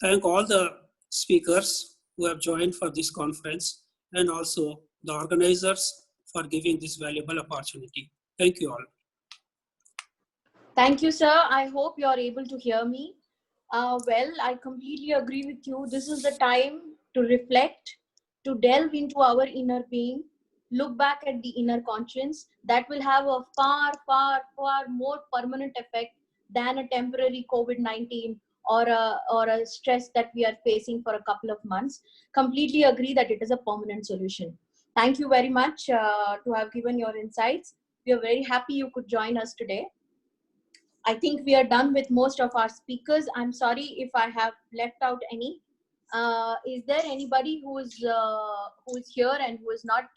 thank all the speakers who have joined for this conference and also the organizers for giving this valuable opportunity. Thank you all. Thank you, sir. I hope you are able to hear me. Well, I completely agree with you. This is the time to reflect, to delve into our inner being, look back at the inner conscience. That will have a far, far, far more permanent effect than a temporary COVID-19 or a stress that we are facing for a couple of months. Completely agree that it is a permanent solution. Thank you very much to have given your insights. We are very happy you could join us today. I think we are done with most of our speakers. I'm sorry if I have left out any. Is there anybody who is here and who is not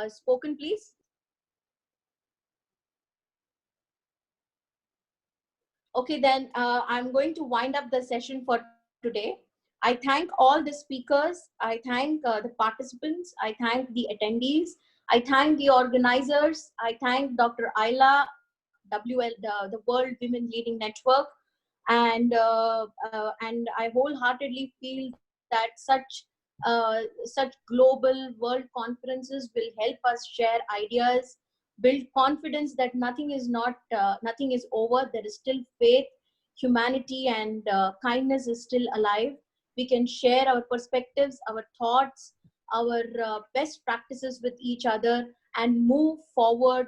spoken, please? Okay, then I'm going to wind up the session for today. I thank all the speakers. I thank the participants. I thank the attendees. I thank the organizers. I thank Dr. Ayla, the World Women Leading Network, and I wholeheartedly feel that such global world conferences will help us share ideas, build confidence that nothing is over. There is still faith, humanity, and kindness is still alive. We can share our perspectives, our thoughts, our best practices with each other and move forward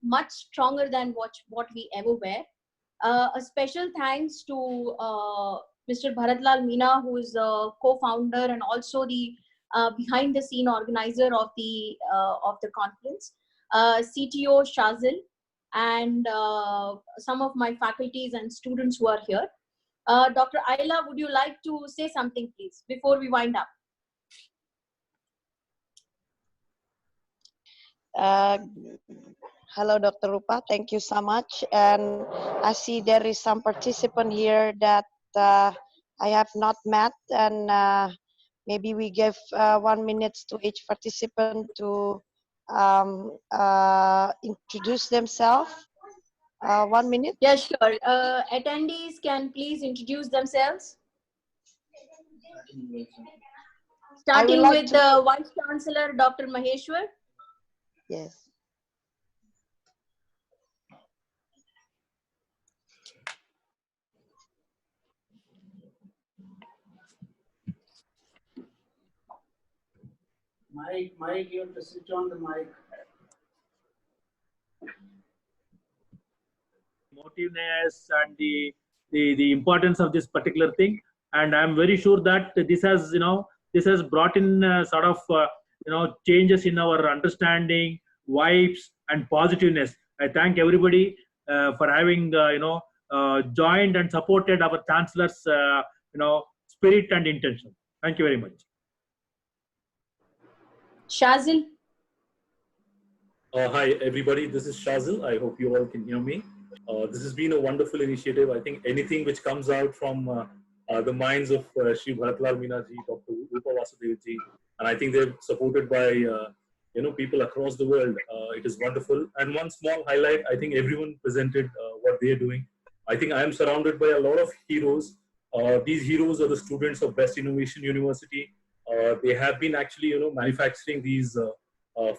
much stronger than what we ever were. A special thanks to Mr. Bharatlal Meena, who is a co-founder and also the behind-the-scene organizer of the conference, CTO Shazil, and some of my faculties and students who are here. Dr. Ayla, would you like to say something, please, before we wind up? Hello, Dr. Rupa. Thank you so much. And I see there is some participant here that I have not met, and maybe we give 1 minute to each participant to introduce themselves. 1 minute? Yes, sure. Attendees can please introduce themselves. Starting with the Vice Chancellor, Dr. Maheshwar. Yes. Mic, you have to switch on the mic. Motiveness and the importance of this particular thing, and I'm very sure that this has this has brought in sort of changes in our understanding, vibes, and positiveness. I thank everybody for having joined and supported our chancellor's spirit and intention. Thank you very much. Shazil. Hi everybody, this is Shazil. I hope you all can hear me. This has been a wonderful initiative. I think anything which comes out from the minds of Shri Bharatlal Minaji, Dr. Rupa Vasudevji, and I think they're supported by people across the world. It is wonderful. And one small highlight, I think everyone presented what they are doing. I think I am surrounded by a lot of heroes. These heroes are the students of Best Innovation University. They have been actually manufacturing these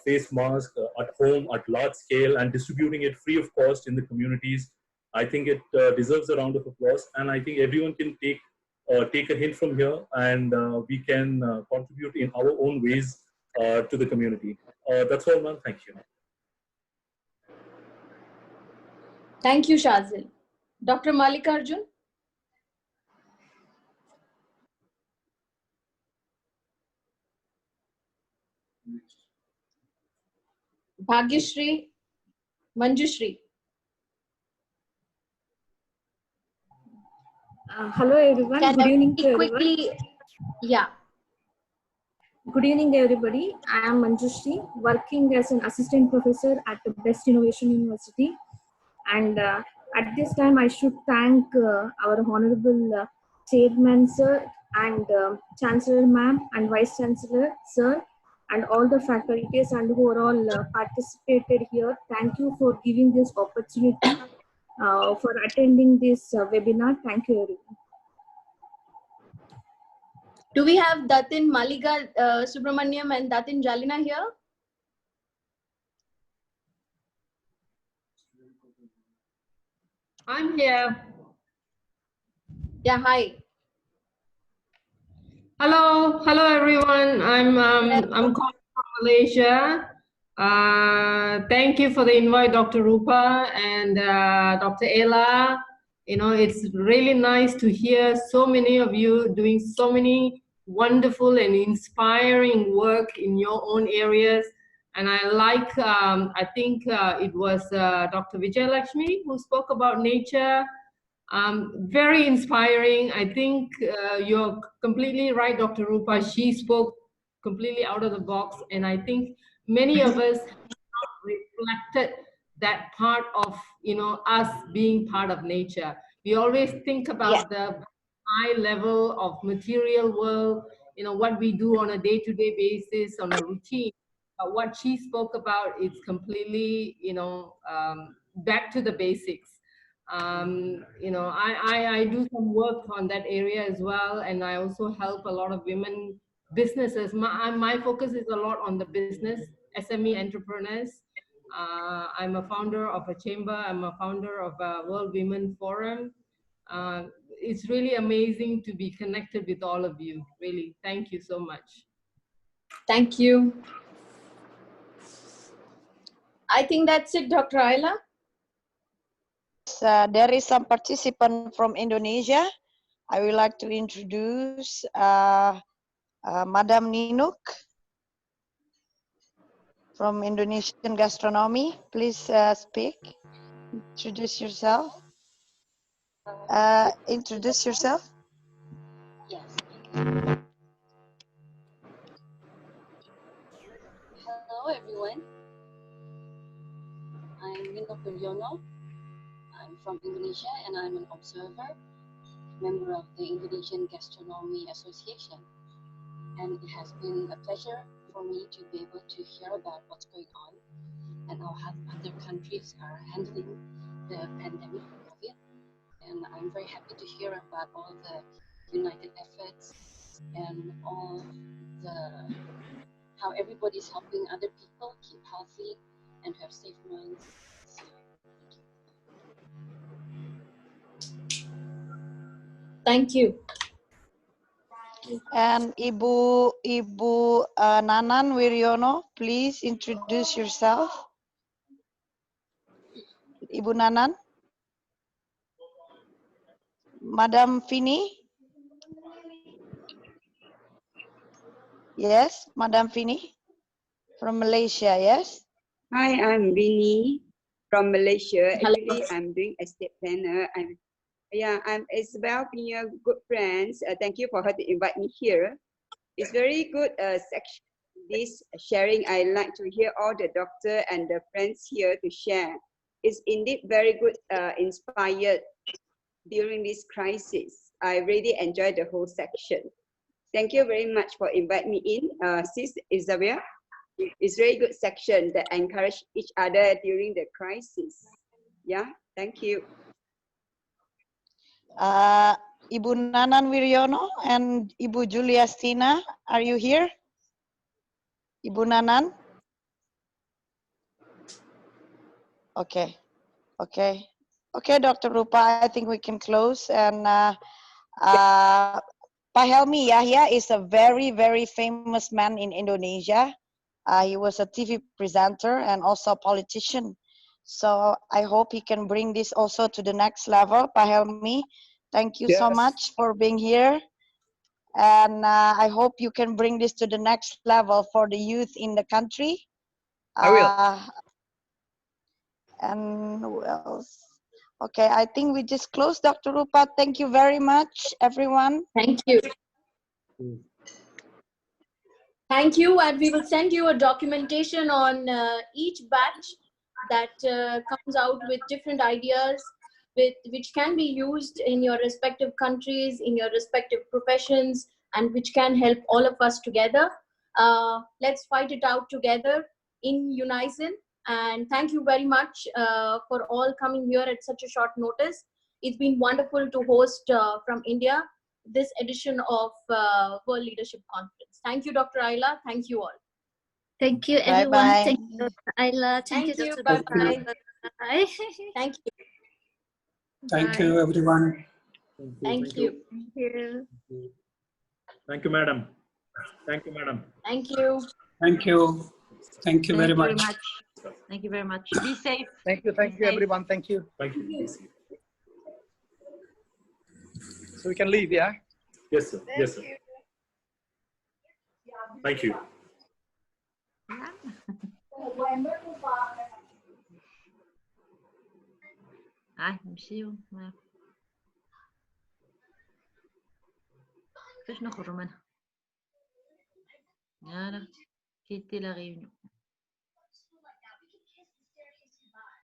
face masks at home at large scale and distributing it free of cost in the communities. I think it deserves a round of applause, and I think everyone can take a hint from here, and we can contribute in our own ways to the community. That's all, man. Thank you. Thank you, Shazil. Dr. Mallikarjun. Bhagyashri, Manjushri. Hello everyone. Good evening to everyone. Yeah. Good evening everybody. I am Manjushri, working as an assistant professor at the Best Innovation University. And at this time I should thank our honorable chairman sir and chancellor ma'am and vice chancellor sir and all the faculties and who are all participated here. Thank you for giving this opportunity for attending this webinar. Thank you everyone. Do we have Datin Maliga Subramaniam and Datin Jalina here? I'm here. Yeah, hi. Hello everyone. I'm calling from Malaysia. Thank you for the invite, Dr. Rupa and Dr. Ayla. It's really nice to hear so many of you doing so many wonderful and inspiring work in your own areas. And I like, I think it was Dr. Vijayalakshmi who spoke about nature. Very inspiring. I think you're completely right, Dr. Rupa. She spoke completely out of the box. And I think many of us have reflected that part of, us being part of nature. We always think about the high level of material world, what we do on a day-to-day basis, on a routine. But what she spoke about is completely, back to the basics. I do some work on that area as well, and I also help a lot of women businesses. My focus is a lot on the business, SME entrepreneurs. I'm a founder of a chamber. I'm a founder of a World Women Forum. It's really amazing to be connected with all of you. Really, thank you so much. Thank you. I think that's it, Dr. Ayla. There is some participant from Indonesia. I would like to introduce Madam Ninuk from Indonesian Gastronomy. Please speak. Introduce yourself. Introduce yourself. Yes. Hello, everyone. I'm Ninuk Puryono. I'm from Indonesia and I'm an observer, member of the Indonesian Gastronomy Association. And it has been a pleasure for me to be able to hear about what's going on and how other countries are handling the pandemic of COVID. And I'm very happy to hear about all the united efforts and all the how everybody's helping other people keep healthy and have safe minds. Thank you. And Ibu Nanan Wiryono, please introduce yourself. Ibu Nanan. Madam Fini. Yes, Madam Fini from Malaysia, yes? Hi, I'm Winnie from Malaysia. Hello. Actually, I'm doing estate planner. I'm Isabel being a good friends. Thank you for her to invite me here. It's very good section, this sharing. I like to hear all the doctor and the friends here to share. It's indeed very good, inspired during this crisis. I really enjoyed the whole section. Thank you very much for inviting me in, Sis Isabel. It's very good section that encourage each other during the crisis. Yeah, thank you. Ibu Nanan Wiryono and Ibu Juliastina, are you here? Ibu Nanan? Okay, okay. Okay, Dr. Rupa, I think we can close. And Pak Helmi Yahya is a very, very famous man in Indonesia. He was a TV presenter and also a politician. So I hope he can bring this also to the next level. Pak Helmi, thank you so much for being here. And I hope you can bring this to the next level for the youth in the country. I will. And who else? Okay, I think we just closed, Dr. Rupa. Thank you very much, everyone. Thank you. Thank you, and we will send you a documentation on each batch that comes out with different ideas which can be used in your respective countries, in your respective professions, and which can help all of us together. Let's fight it out together in unison. And thank you very much for all coming here at such a short notice. It's been wonderful to host from India this edition of World Leadership Conference. Thank you, Dr. Ayla. Thank you all. Thank you, everyone. Bye-bye. Thank you, Dr. Ayla. Thank you, Dr. Bye-bye. Bye. Thank you. Thank you, everyone. Thank you. Thank you. Thank you, madam. Thank you, madam. Thank you. Thank you. Thank you very much. Thank you very much. Be safe. Thank you, everyone. Thank you. Thank you. So we can leave, yeah? Yes, sir. Yes, sir. Thank you. See you. فيش نخرج منها. يلا كيتي لا réunion.